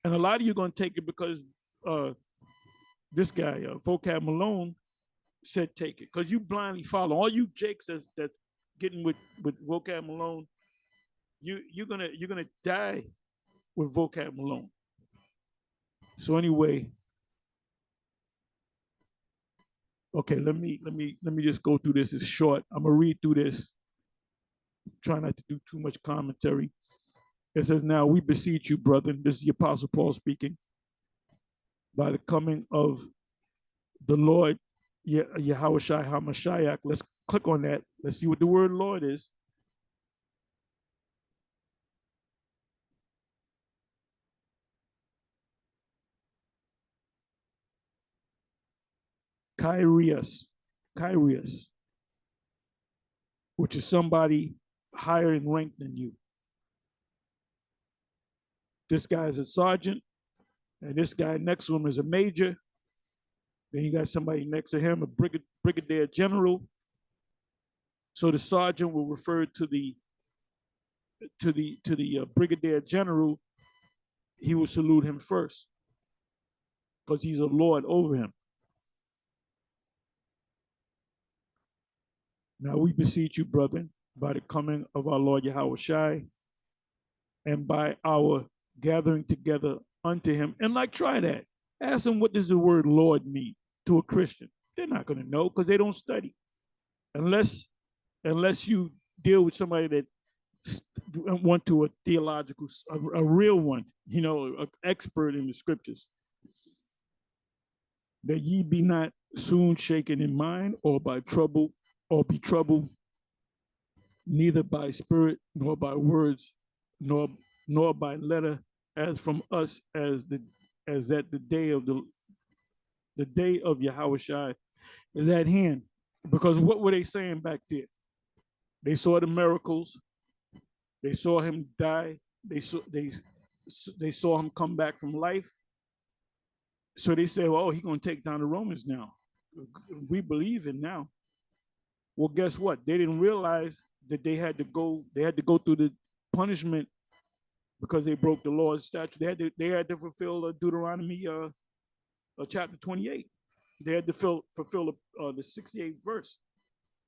and a lot of you are gonna take it because this guy, Vocab Malone, said take it, because you blindly follow. All you Jakes that getting with Vocab Malone, you're gonna die with Vocab Malone. So anyway, okay, let me just go through this. It's short. I'm gonna read through this. Try not to do too much commentary. It says, "Now we beseech you, brethren," this is the Apostle Paul speaking, "by the coming of the Lord Yahushua HaMashiach." Let's click on that. Let's see what the word Lord is. Kyrios, which is somebody higher in rank than you. This guy is a sergeant, and this guy next to him is a major. Then you got somebody next to him, a brigadier general. So the sergeant will refer to the brigadier general. He will salute him first because he's a lord over him. Now we beseech you, brethren, by the coming of our Lord Yahushua, and by our gathering together unto him. And like, try that. Ask them, what does the word Lord mean to a Christian? They're not going to know because they don't study. Unless you deal with somebody that went to a theological, a real one, an expert in the scriptures. That ye be not soon shaken in mind, or by trouble, or be troubled, neither by spirit, nor by words, nor by letter, as from us, as that the day of Yahushua is at hand. Because what were they saying back there? They saw the miracles. They saw him die. They saw him come back from life. So they say, "Oh, he's going to take down the Romans now. We believe it now." Well, guess what? They didn't realize that they had to go through the punishment because they broke the law's statute. They had to fulfill Deuteronomy chapter 28. They had to fulfill the 68th verse,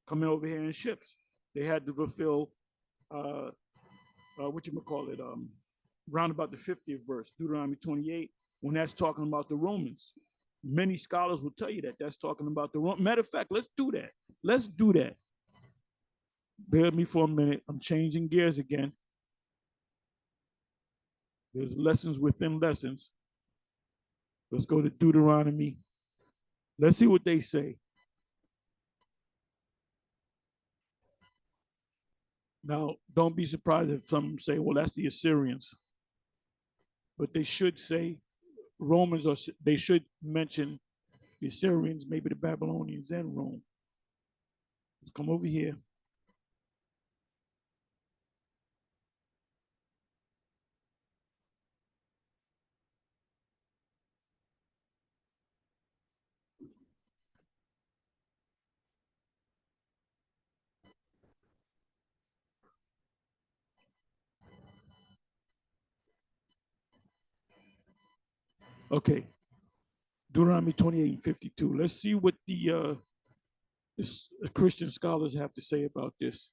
coming over here in ships. They had to fulfill round about the 50th verse, Deuteronomy 28, when that's talking about the Romans. Many scholars will tell you that that's talking about the Romans. Matter of fact, let's do that. Bear with me for a minute. I'm changing gears again. There's lessons within lessons. Let's go to Deuteronomy. Let's see what they say. Now, don't be surprised if some say, well, that's the Assyrians. But they should say Romans, or they should mention the Assyrians, maybe the Babylonians and Rome. Let's come over here. Okay, Deuteronomy 28 and 52. Let's see what the Christian scholars have to say about this.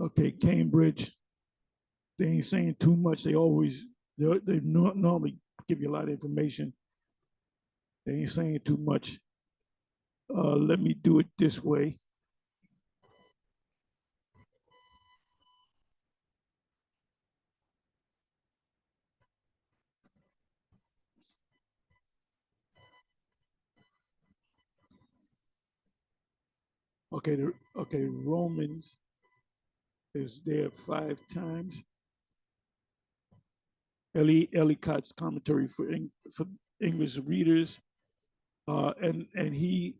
Okay, Cambridge. They ain't saying too much. They normally give you a lot of information. They ain't saying too much. Let me do it this way. Okay, okay, Romans is there 5 times. Ellicott's commentary for English readers, and he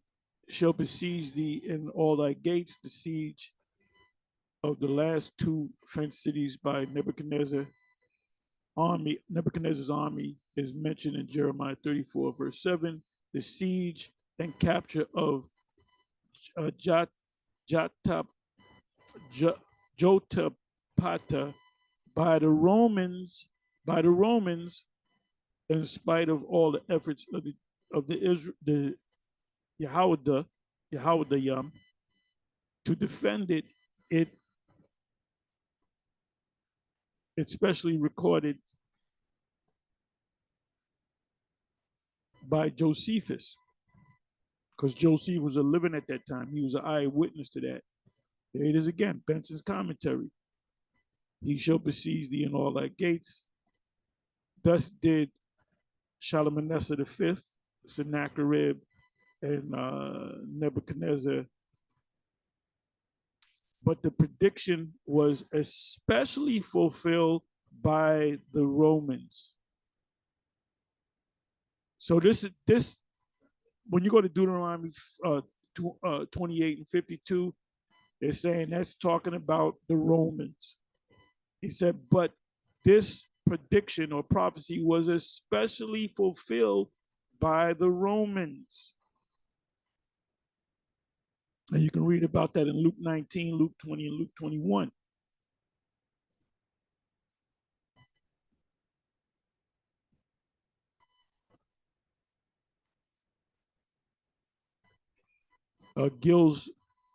shall besiege thee in all thy gates. The siege of the last 2 fenced cities by Nebuchadnezzar's army is mentioned in Jeremiah 34, verse 7. The siege and capture of Jot, Jotapata by the Romans, in spite of all the efforts of the Yahweh to defend it. It's especially recorded by Josephus, because Josephus was living at that time. He was an eyewitness to that. There it is again, Benson's commentary. He shall besiege thee in all thy gates. Thus did Shalmaneser V, Sennacherib, and Nebuchadnezzar. But the prediction was especially fulfilled by the Romans. So this when you go to Deuteronomy 28 and 52, they're saying that's talking about the Romans. He said, but this prediction or prophecy was especially fulfilled by the Romans. And you can read about that in Luke 19, Luke 20, and Luke 21. Gill's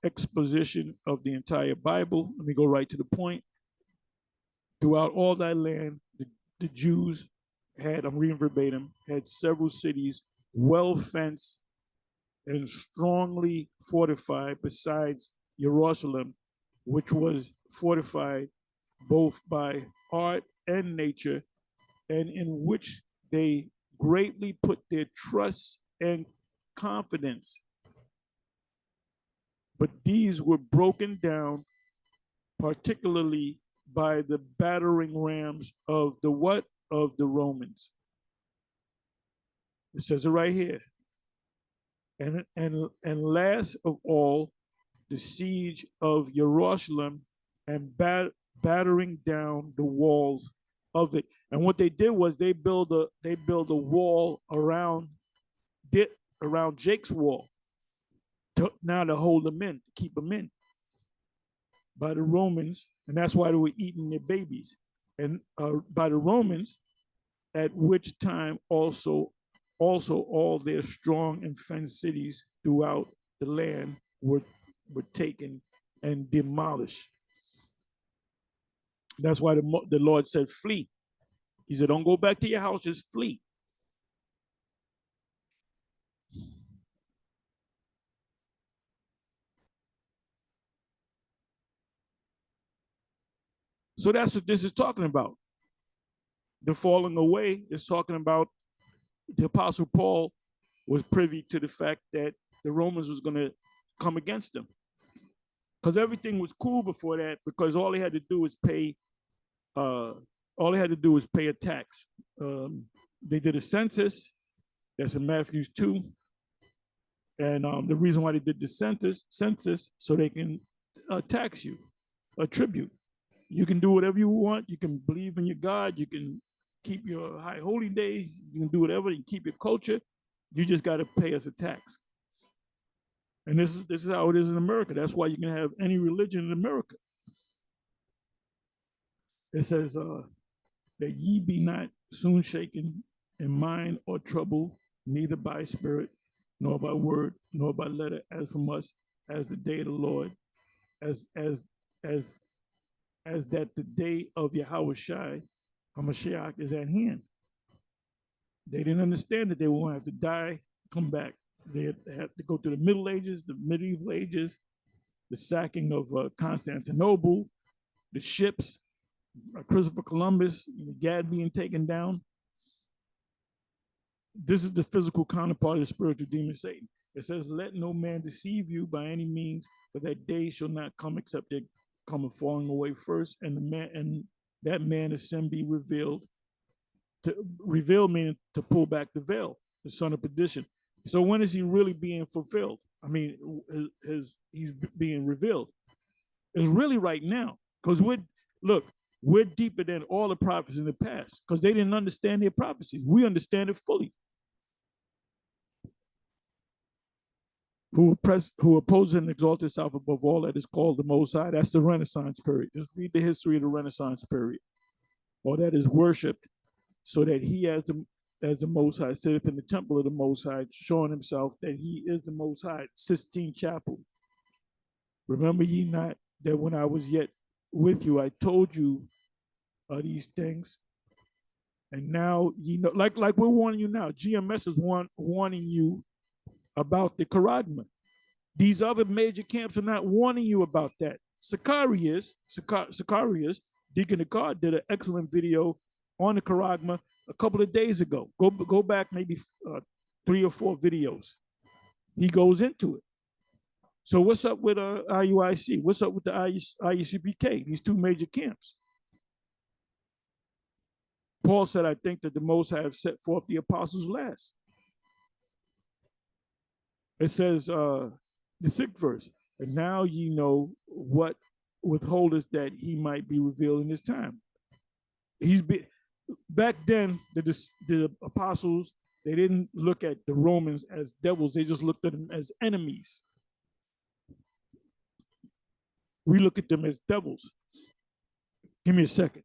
exposition of the entire Bible. Let me go right to the point. Throughout all thy land, the Jews had, I'm reading verbatim, had several cities well fenced and strongly fortified, besides Jerusalem, which was fortified both by art and nature, and in which they greatly put their trust and confidence. But these were broken down, particularly by the battering rams of the what? Of the Romans. It says it right here. And last of all, the siege of Jerusalem and battering down the walls of it. And what they did was they built a wall around Jake's wall to hold them in, to keep them in by the Romans, and that's why they were eating their babies. And by the Romans, at which time also all their strong and fenced cities throughout the land were taken and demolished. That's why the Lord said, flee. He said, don't go back to your house, just flee. So that's what this is talking about. The falling away is talking about the Apostle Paul was privy to the fact that the Romans was going to come against them. Because everything was cool before that, because all they had to do was pay a tax. They did a census, that's in Matthew 2. And the reason why they did the census, so they can tax you, a tribute. You can do whatever you want. You can believe in your God. You can keep your high holy days. You can do whatever. You can keep your culture. You just got to pay us a tax. And this is how it is in America. That's why you can have any religion in America. It says that ye be not soon shaken in mind or troubled, neither by spirit, nor by word, nor by letter, as from us, as the day of the Lord, as that the day of Yahweh Shai, HaMashiach, is at hand. They didn't understand that they were going to have to die, come back. They had to go through the Middle Ages, the medieval ages, the sacking of Constantinople, the ships, Christopher Columbus, Gad being taken down. This is the physical counterpart of the spiritual demon Satan. It says, let no man deceive you by any means, for that day shall not come except they come and falling away first, and that man is sin be revealed. To reveal meaning to pull back the veil, the son of perdition. So when is he really being fulfilled? I mean, he's being revealed. It's really right now, because we're deeper than all the prophets in the past, because they didn't understand their prophecies. We understand it fully. Who opposes and exalts itself above all that is called the Most High. That's the Renaissance period. Just read the history of the Renaissance period. Or that is worshipped, so that he as the Most High sitteth in the temple of the Most High, showing himself that he is the Most High. Sistine Chapel. Remember ye not that when I was yet with you, I told you these things, and now ye know. Like we're warning you now. GMS is warning you about the Charagma. These other major camps are not warning you about that. Sicarius, Deacon Akar, did an excellent video on the Charagma a couple of days ago. Go back maybe 3 or 4 videos. He goes into it. So what's up with IUIC? What's up with the IUCPK? These 2 major camps. Paul said, I think that the Most High have set forth the apostles last. It says, the 6th verse, and now ye know what withholdeth that he might be revealed in his time. Back then, the apostles, they didn't look at the Romans as devils. They just looked at them as enemies. We look at them as devils. Give me a second.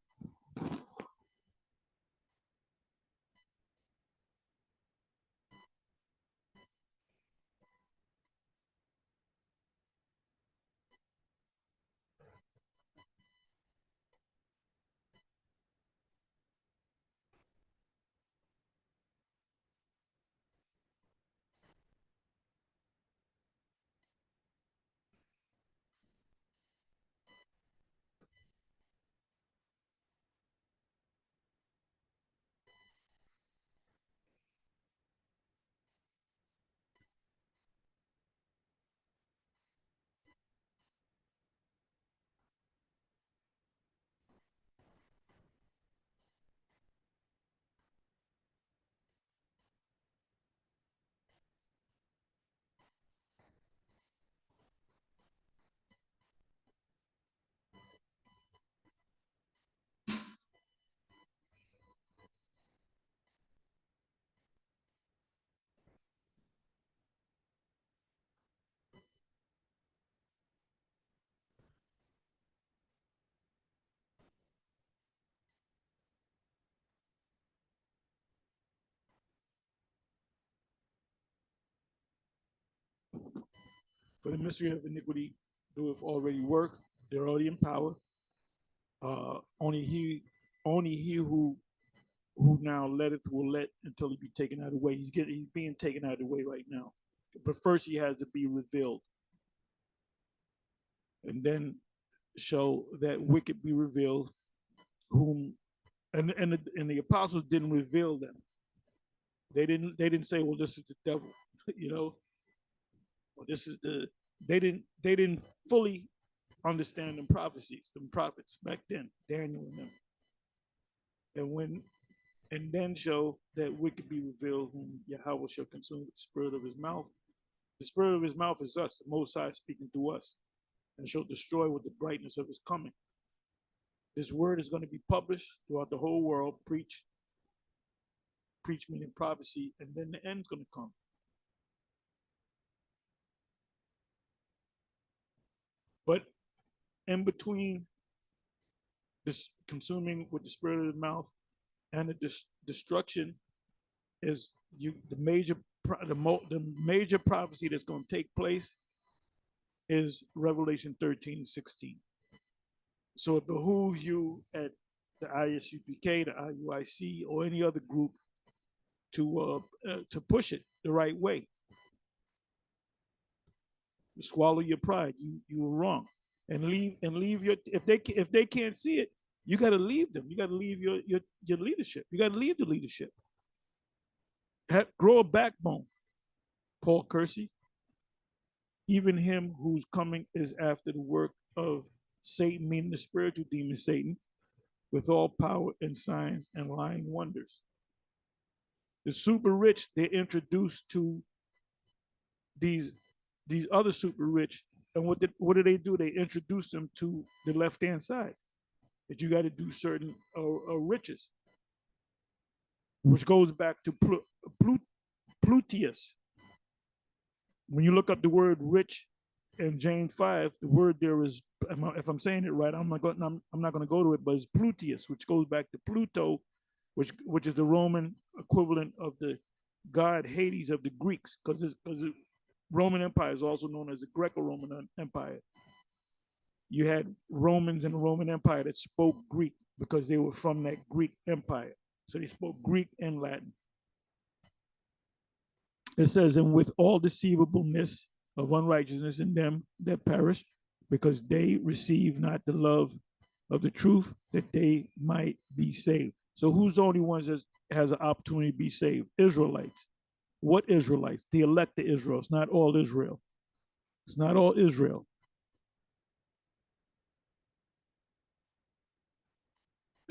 For the mystery of iniquity doeth already work. They're already in power. Only he who now letteth will let until he be taken out of the way. He's being taken out of the way right now. But first he has to be revealed. And then shall that wicked be revealed, whom and the apostles didn't reveal them. They didn't say, well, this is the devil, you know. Well, this is they didn't fully understand them prophecies, them prophets back then, Daniel and them. And then shall that wicked be revealed, whom Yahweh shall consume with the spirit of his mouth. The spirit of his mouth is us, the Most High speaking through us, and shall destroy with the brightness of his coming. This word is going to be published throughout the whole world, preach meaning prophecy, and then the end's going to come. But in between this consuming with the spirit of the mouth and the destruction is the major prophecy that's going to take place is Revelation 13 and 16. So it behooves you at the ISUPK, the IUIC, or any other group to push it the right way. Swallow your pride. You were wrong, and leave your, if they can't see it, you got to leave them. You got to leave your leadership. You got to leave the leadership. Grow a backbone, Paul Kersey. Even him who's coming is after the work of Satan, meaning the spiritual demon Satan, with all power and signs and lying wonders. The super rich, they're introduced to these other super rich, and what do they do? They introduce them to the left-hand side, that you got to do certain riches, which goes back to Plutus. When you look up the word rich in James 5, the word there is, if I'm saying it right, I'm not going to go to it, but it's Plutus, which goes back to Pluto, which is the Roman equivalent of the god Hades of the Greeks, because the Roman Empire is also known as the Greco-Roman Empire. You had Romans in the Roman Empire that spoke Greek because they were from that Greek empire. So they spoke Greek and Latin. It says, and with all deceivableness of unrighteousness in them that perish, because they receive not the love of the truth, that they might be saved. So who's the only ones that has an opportunity to be saved? Israelites. What Israelites? The elect of Israel. It's not all Israel. It's not all Israel.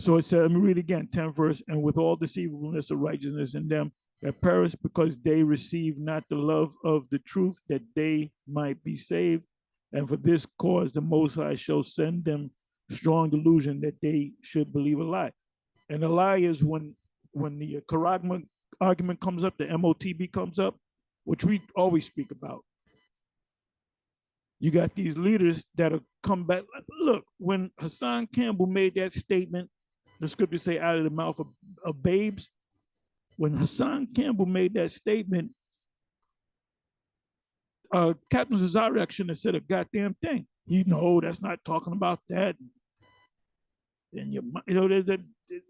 So it said, let me read again, 10th verse, and with all deceivableness of righteousness in them that perish, because they receive not the love of the truth, that they might be saved. And for this cause the Most High shall send them strong delusion that they should believe a lie. And the lie is when the charagma argument comes up, the MOTB comes up, which we always speak about. You got these leaders that'll come back. Look, when Hassan Campbell made that statement, the scriptures say out of the mouth of babes, when Hassan Campbell made that statement, Captain Zazarek shouldn't have said a goddamn thing. That's not talking about that. And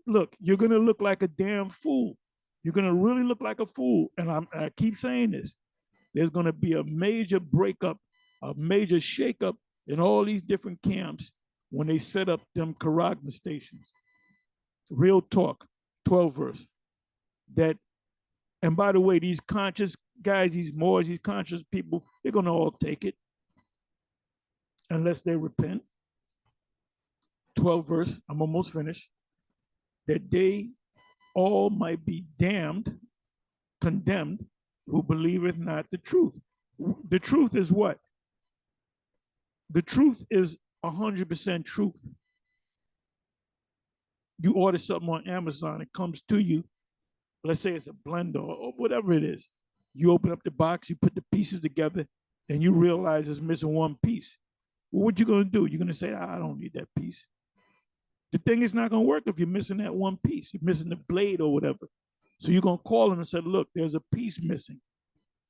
look, you're gonna look like a damn fool. You're gonna really look like a fool. And I keep saying this. There's gonna be a major breakup, a major shakeup in all these different camps when they set up them charagma stations. Real talk, 12 verse. And by the way, these conscious guys, these Moors, these conscious people, they're gonna all take it unless they repent. 12 verse, I'm almost finished. That they all might be damned, condemned, who believeth not the truth. The truth is what? The truth is 100% truth. You order something on Amazon, it comes to you. Let's say it's a blender or whatever it is. You open up the box, you put the pieces together, and you realize it's missing one piece. Well, what you gonna do? You're gonna say, I don't need that piece. The thing is not gonna work if you're missing that one piece. You're missing the blade or whatever. So you're gonna call them and say, look, there's a piece missing.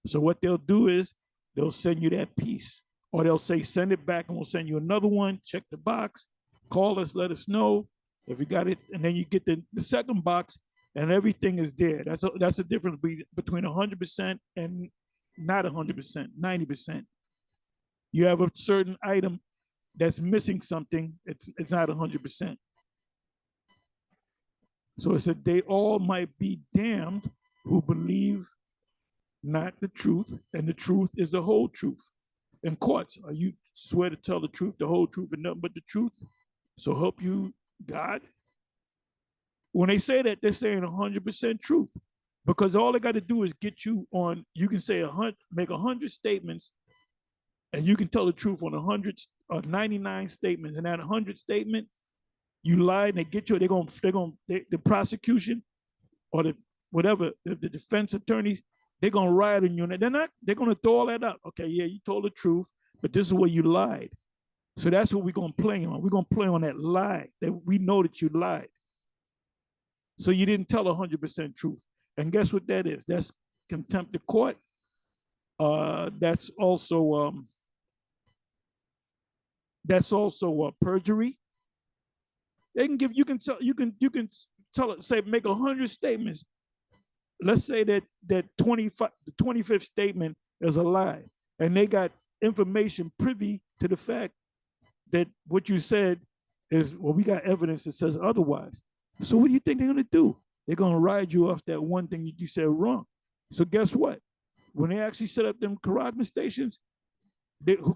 So what they'll do is they'll send you that piece. Or they'll say, send it back and we'll send you another one. Check the box, call us, let us know if you got it. And then you get the second box and everything is there. That's the difference between 100% and not 100%, 90%. You have a certain item that's missing something, it's not 100%. So it said, they all might be damned who believe not the truth, and the truth is the whole truth. In courts, are you swear to tell the truth, the whole truth, and nothing but the truth? So help you God? When they say that, they're saying 100% truth, because all they got to do is get you on. You can say make 100 statements, and you can tell the truth on 99 statements. And that 100 statement, you lie, and they get you. The prosecution or the defense attorneys, they're gonna ride on you. They're gonna throw all that up. Okay, yeah, you told the truth, but this is where you lied. So that's what we're gonna play on. We're gonna play on that lie that we know that you lied. So you didn't tell 100% truth. And guess what that is? That's contempt of court. That's also perjury. They can give, you can tell it, say, make 100 statements. Let's say that the 25th statement is a lie, and they got information privy to the fact that what you said is, well, we got evidence that says otherwise. So what do you think they're going to do? They're going to ride you off that one thing that you said wrong. So guess what? When they actually set up them correcting stations,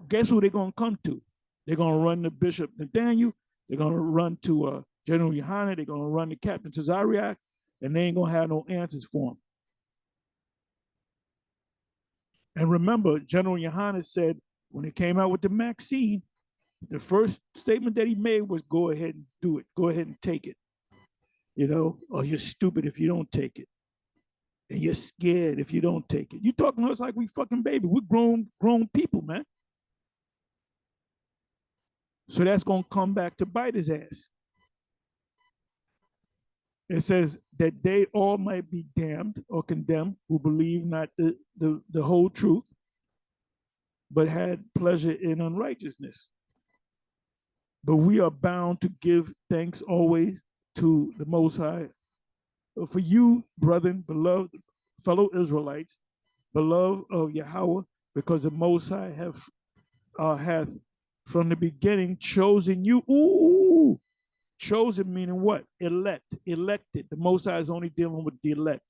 guess who they're going to come to? They're going to run to Bishop Nathaniel. They're going to run to General Yohanan. They're going to run to Captain Tazariak, and they ain't going to have no answers for them. And remember, General Yohanan said when he came out with the Maxine, the first statement that he made was, go ahead and do it. Go ahead and take it. You know, or you're stupid if you don't take it. And you're scared if you don't take it. You're talking to us like we fucking baby. We're grown people, man. So that's going to come back to bite his ass. It says that they all might be damned or condemned who believe not the whole truth, but had pleasure in unrighteousness. But we are bound to give thanks always to the Most High. For you, brethren, beloved fellow Israelites, beloved of Yahweh, because the Most High hath from the beginning chosen you. Ooh, chosen meaning what? Elected. The Most High is only dealing with the elect.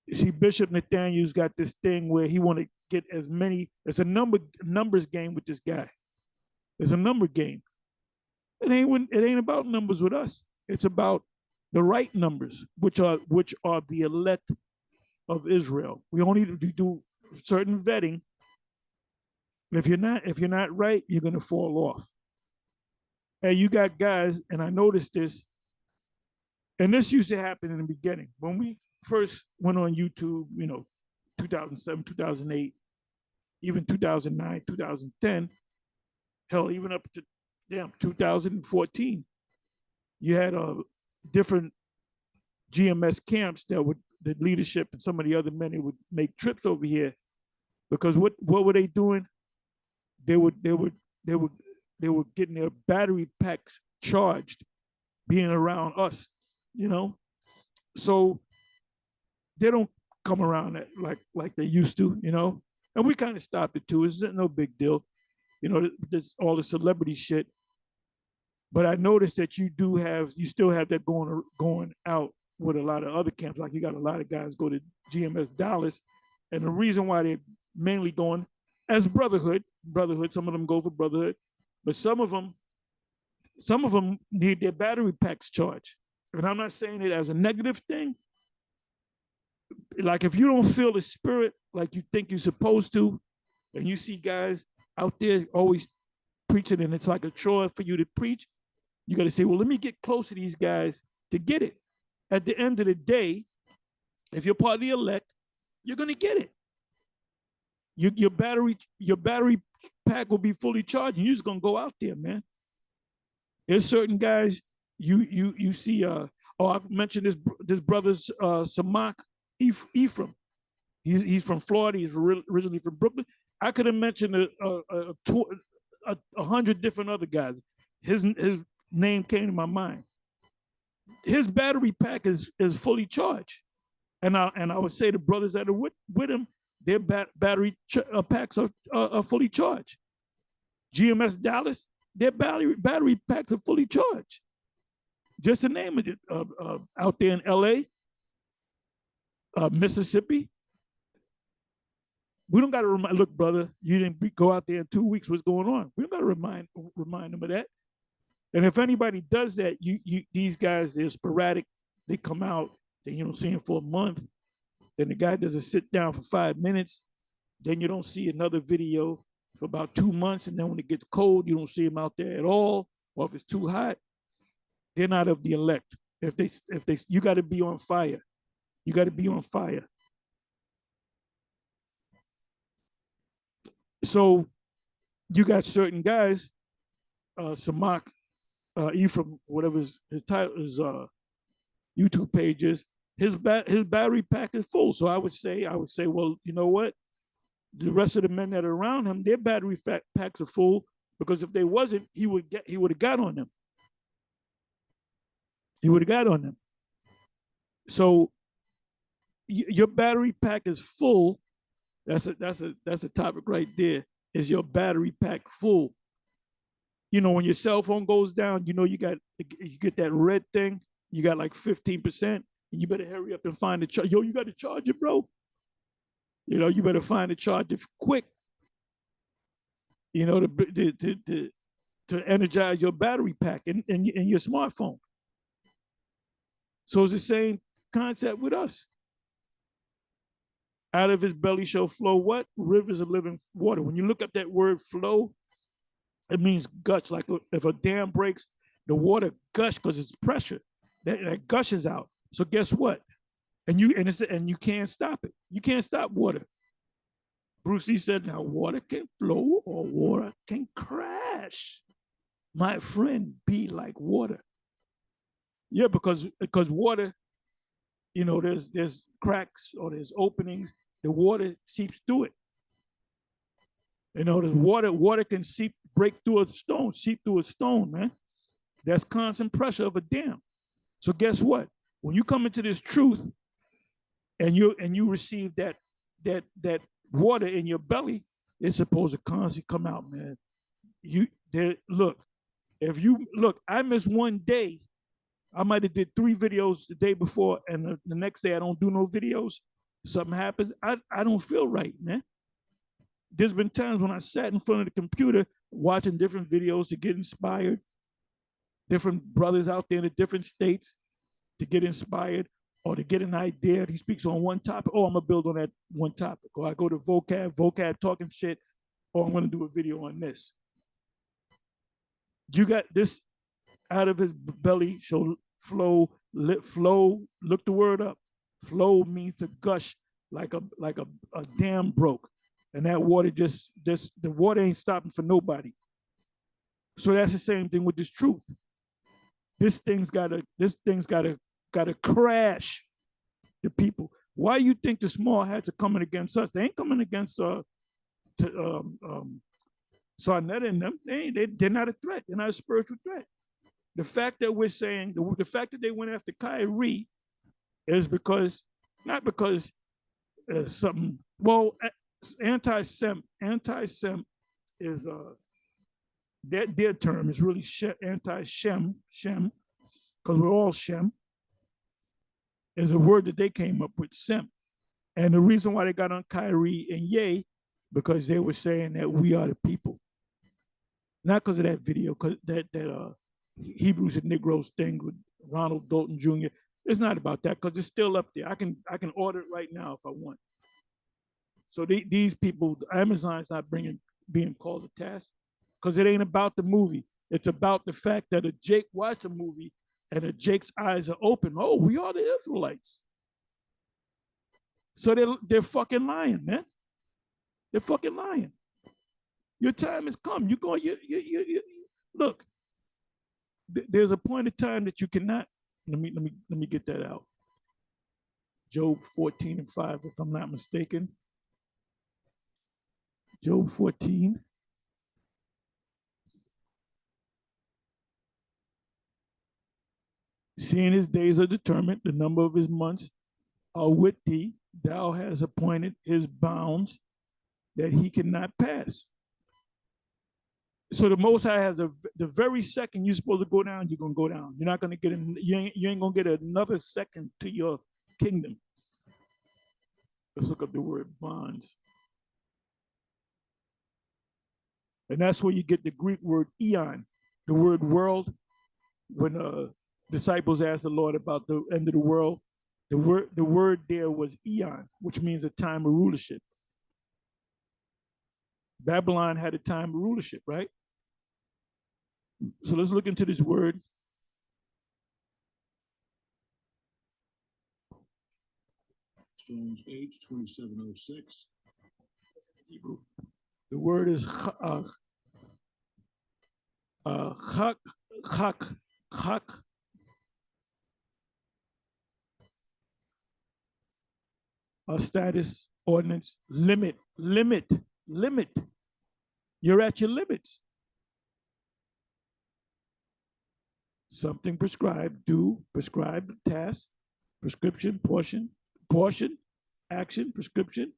You see, Bishop Nathaniel's got this thing where he want to get as many. It's a numbers game with this guy. It's a number game. It ain't about numbers with us. It's about the right numbers, which are the elect of Israel. We only do certain vetting. If you're not right, you're gonna fall off. And you got guys, and I noticed this, and this used to happen in the beginning. When we first went on YouTube, 2007, 2008, even 2009, 2010, hell, even up to 2014, you had different GMS camps that the leadership and some of the other men would make trips over here, because what were they doing? They were getting their battery packs charged, being around us, So they don't come around like they used to, And we kind of stopped it too. It's no big deal, there's all the celebrity shit. But I noticed that you still have that going out with a lot of other camps. Like you got a lot of guys go to GMS Dallas, and the reason why they're mainly going as brotherhood. Some of them go for brotherhood, but some of them need their battery packs charged. And I'm not saying it as a negative thing. Like if you don't feel the spirit like you think you're supposed to, and you see guys out there always preaching, and it's like a chore for you to preach, you got to say, well, let me get close to these guys to get it. At the end of the day, if you're part of the elect, you're going to get it. Your battery pack will be fully charged, and you're just going to go out there, man. There's certain guys you see. I mentioned this brother's Samak Ephraim. He's from Florida. He's originally from Brooklyn. I could have mentioned 100 different other guys. His name came to my mind. His battery pack is fully charged, and I would say the brothers that are with him, their battery packs are fully charged. GMS Dallas, their battery packs are fully charged. Just to name it, out there in LA, Mississippi. We don't got to remind. Look, brother, you didn't go out there in 2 weeks. What's going on? We don't got to remind them of that. And if anybody does that, these guys, they're sporadic. They come out, then you don't see them for a month. Then the guy does a sit down for 5 minutes. Then you don't see another video for about 2 months. And then when it gets cold, you don't see them out there at all. Or if it's too hot, they're not of the elect. You got to be on fire. You got to be on fire. So you got certain guys, Samak, Ephraim, whatever his title, his YouTube page is, his battery pack is full. So I would say, well, you know what? The rest of the men that are around him, their battery packs are full, because if they wasn't, he would have got on them. He would have got on them. So your battery pack is full, That's a topic right there. Is your battery pack full? You know, when your cell phone goes down, you know you get that red thing. You got like 15%. And you better hurry up and find the charge. Yo, you got to charge it, bro. You know, you better find the charger quick. You know, to energize your battery pack in your smartphone. So it's the same concept with us. Out of his belly shall flow what? Rivers of living water. When you look up that word flow, it means gush. Like if a dam breaks, the water gush because it's pressure that gushes out. So guess what? And you can't stop it. You can't stop water. Bruce Lee said, now water can flow or water can crash. My friend, be like water. Yeah, because water, you know, there's cracks or there's openings. The water seeps through it. You know, the water can break through a stone, man. That's constant pressure of a dam. So guess what? When you come into this truth and you receive that water in your belly, it's supposed to constantly come out, man. Look, I miss one day. I might have did 3 videos the day before, and the next day I don't do no videos. Something happens. I don't feel right, man. There's been times when I sat in front of the computer watching different videos to get inspired, different brothers out there in the different states to get inspired or to get an idea. He speaks on one topic. Oh, I'm going to build on that one topic. Or I go to vocab talking shit, or I'm going to do a video on this. You got this. Out of his belly shall flow, look the word up. Flow means to gush like a dam broke. And that water the water ain't stopping for nobody. So that's the same thing with this truth. This thing's gotta crash the people. Why do you think the small hats are coming against us? They ain't coming against Sarnetta and them. They're not a threat. They're not a spiritual threat. The fact that we're saying the fact that they went after Kyrie is not because something. Well, anti-Sem is their term is really anti-Shem, because we're all Shem. Is a word that they came up with, Sem, and the reason why they got on Kyrie and Ye, because they were saying that we are the people, not because of that video, because that Hebrews and Negroes thing with Ronald Dalton Jr. It's not about that, because it's still up there. I can order it right now if I want. So these people, Amazon's not being called to task, because it ain't about the movie. It's about the fact that a Jake watched the movie and a Jake's eyes are open. Oh, we are the Israelites. So they're fucking lying, man. They're fucking lying. Your time has come. You're going. You look. There's a point of time that you cannot. Let me get that out. Job 14:5, if I'm not mistaken. Job 14. Seeing his days are determined, the number of his months are with thee. Thou hast appointed his bounds that he cannot pass. So the Most High has the very second you're supposed to go down, you're gonna go down. You're not gonna get you ain't gonna get another second to your kingdom. Let's look up the word bonds. And that's where you get the Greek word eon, the word world. When disciples asked the Lord about the end of the world, the word there was eon, which means a time of rulership. Babylon had a time of rulership, right? So let's look into this word. Strong's H 2706. Hebrew. The word is chak. Status, ordinance, limit. You're at your limits. Something prescribed, do, prescribed, task, prescription, portion, action, prescription,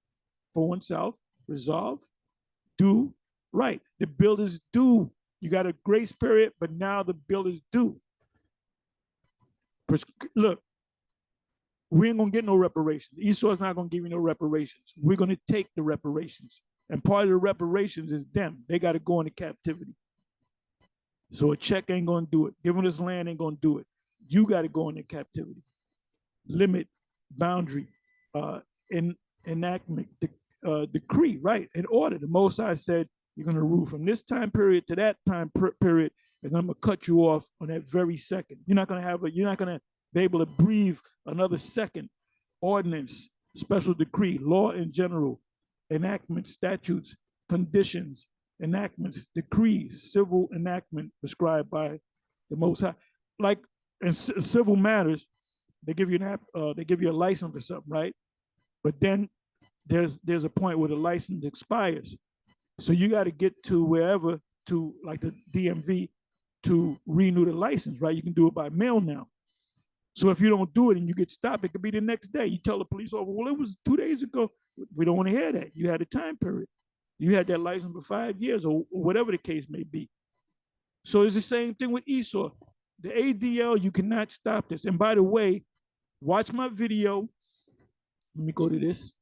for oneself, resolve, do right. The bill is due. You got a grace period, but now the bill is due. Look, we ain't gonna get no reparations. Esau's not gonna give you no reparations. We're gonna take the reparations. And part of the reparations is them. They got to go into captivity. So a check ain't gonna do it. Giving us land ain't gonna do it. You got to go into captivity. Limit, boundary, enactment, decree, right? In order. The Most High said, you're gonna rule from this time period to that time period, and I'm gonna cut you off on that very second. You're not gonna be able to breathe another second. Ordinance, special decree, law in general, enactment, statutes, conditions, enactments, decrees, civil enactment prescribed by the Most High. Like in civil matters, they give you a license for something, right? But then there's a point where the license expires. So you got to get to wherever, to like the DMV, to renew the license, right? You can do it by mail now. So if you don't do it and you get stopped, it could be the next day. You tell the police officer, well, it was 2 days ago. We don't want to hear that. You had a time period. You had that license for 5 years or whatever the case may be. So it's the same thing with Esau. The ADL, you cannot stop this. And by the way, watch my video. Let me go to this.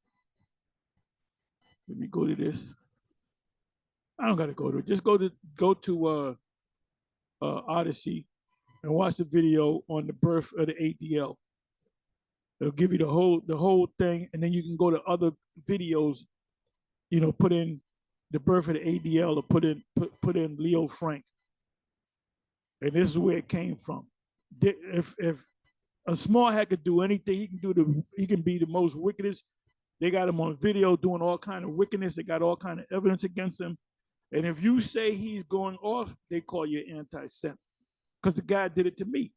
I don't got to go to it. Just go to Odyssey and watch the video on the birth of the ADL. It'll give you the whole thing, and then you can go to other videos. Put in the birth of the ADL, or put in Leo Frank, and this is where it came from. If a small hack could do anything, he can be the most wickedest. They got him on video doing all kind of wickedness. They got all kind of evidence against him. And if you say he's going off, they call you anti-Semite, because the guy did it to me.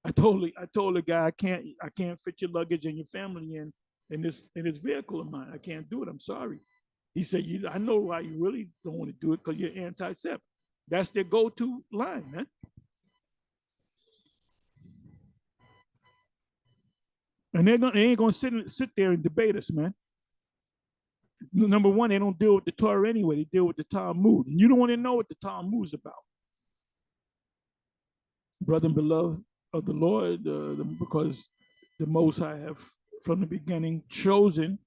I told the guy, I can't fit your luggage and your family in this vehicle of mine. I can't do it. I'm sorry. He said, I know why you really don't want to do it, because you're anti-Semite. That's their go-to line, man. And they ain't gonna sit there and debate us, man. Number one, they don't deal with the Torah anyway. They deal with the Talmud. And you don't want to know what the Talmud's about. Brother and beloved of the Lord, because the Most High have from the beginning chosen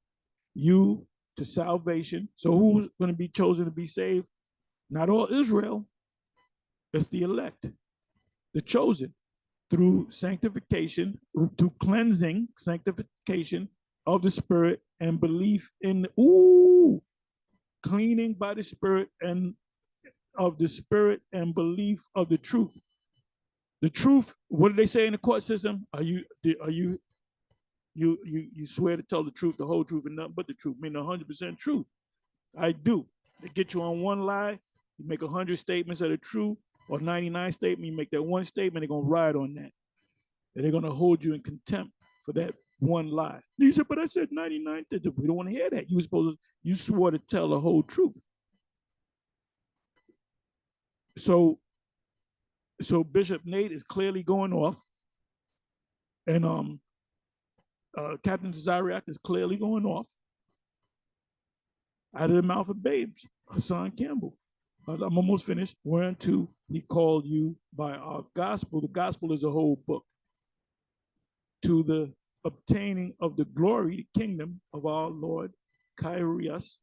you to salvation. So who's going to be chosen to be saved? Not all Israel. It's the elect, the chosen, through sanctification, through cleansing, sanctification of the Spirit, and belief in cleaning by the Spirit and of the Spirit and belief of the truth. The truth. What do they say in the court system? You swear to tell the truth, the whole truth, and nothing but the truth, meaning 100% truth. I do. They get you on one lie, you make 100 statements that are true, or 99 statements, you make that one statement, they're gonna ride on that. And they're gonna hold you in contempt for that one lie. You said, but I said 99. We don't want to hear that. You swore to tell the whole truth. So Bishop Nate is clearly going off, and Captain Zariak is clearly going off out of the mouth of babes. Hassan Campbell. I'm almost finished. Whereunto he called you by our gospel. The gospel is a whole book. To the obtaining of the glory, the kingdom of our Lord, Kyrios,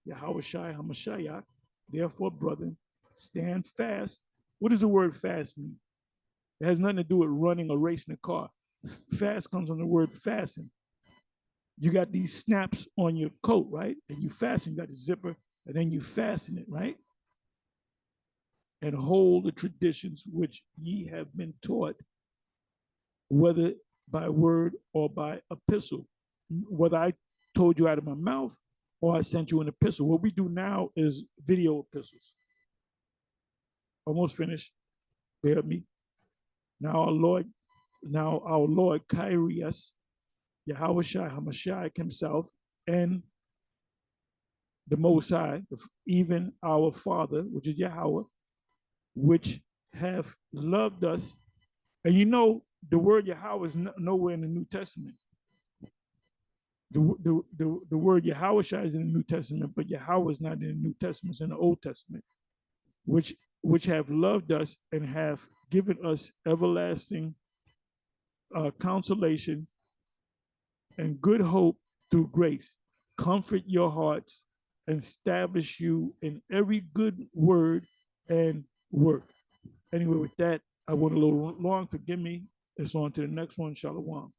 Yahushua HaMashiach. Therefore, brethren, stand fast. What does the word fast mean? It has nothing to do with running or racing a car. Fast comes from the word fasten. You got these snaps on your coat, right? And you fasten, you got the zipper, and then you fasten it, right? And hold the traditions which ye have been taught, whether by word or by epistle. Whether I told you out of my mouth or I sent you an epistle. What we do now is video epistles. Almost finished. Bear with me. Now our Lord Kyrios, Yahushua HaMashiach himself, and the Most High, even our Father, which is Yahweh, which have loved us. And the word Yahweh is nowhere in the New Testament. the word Yahweh is in the New Testament, but Yahweh is not in the New Testament, it's in the Old Testament, which have loved us and have given us everlasting consolation and good hope through grace. Comfort your hearts and establish you in every good word and work. Anyway, with that, I went a little long. Forgive me. It's on to the next one. Shalom.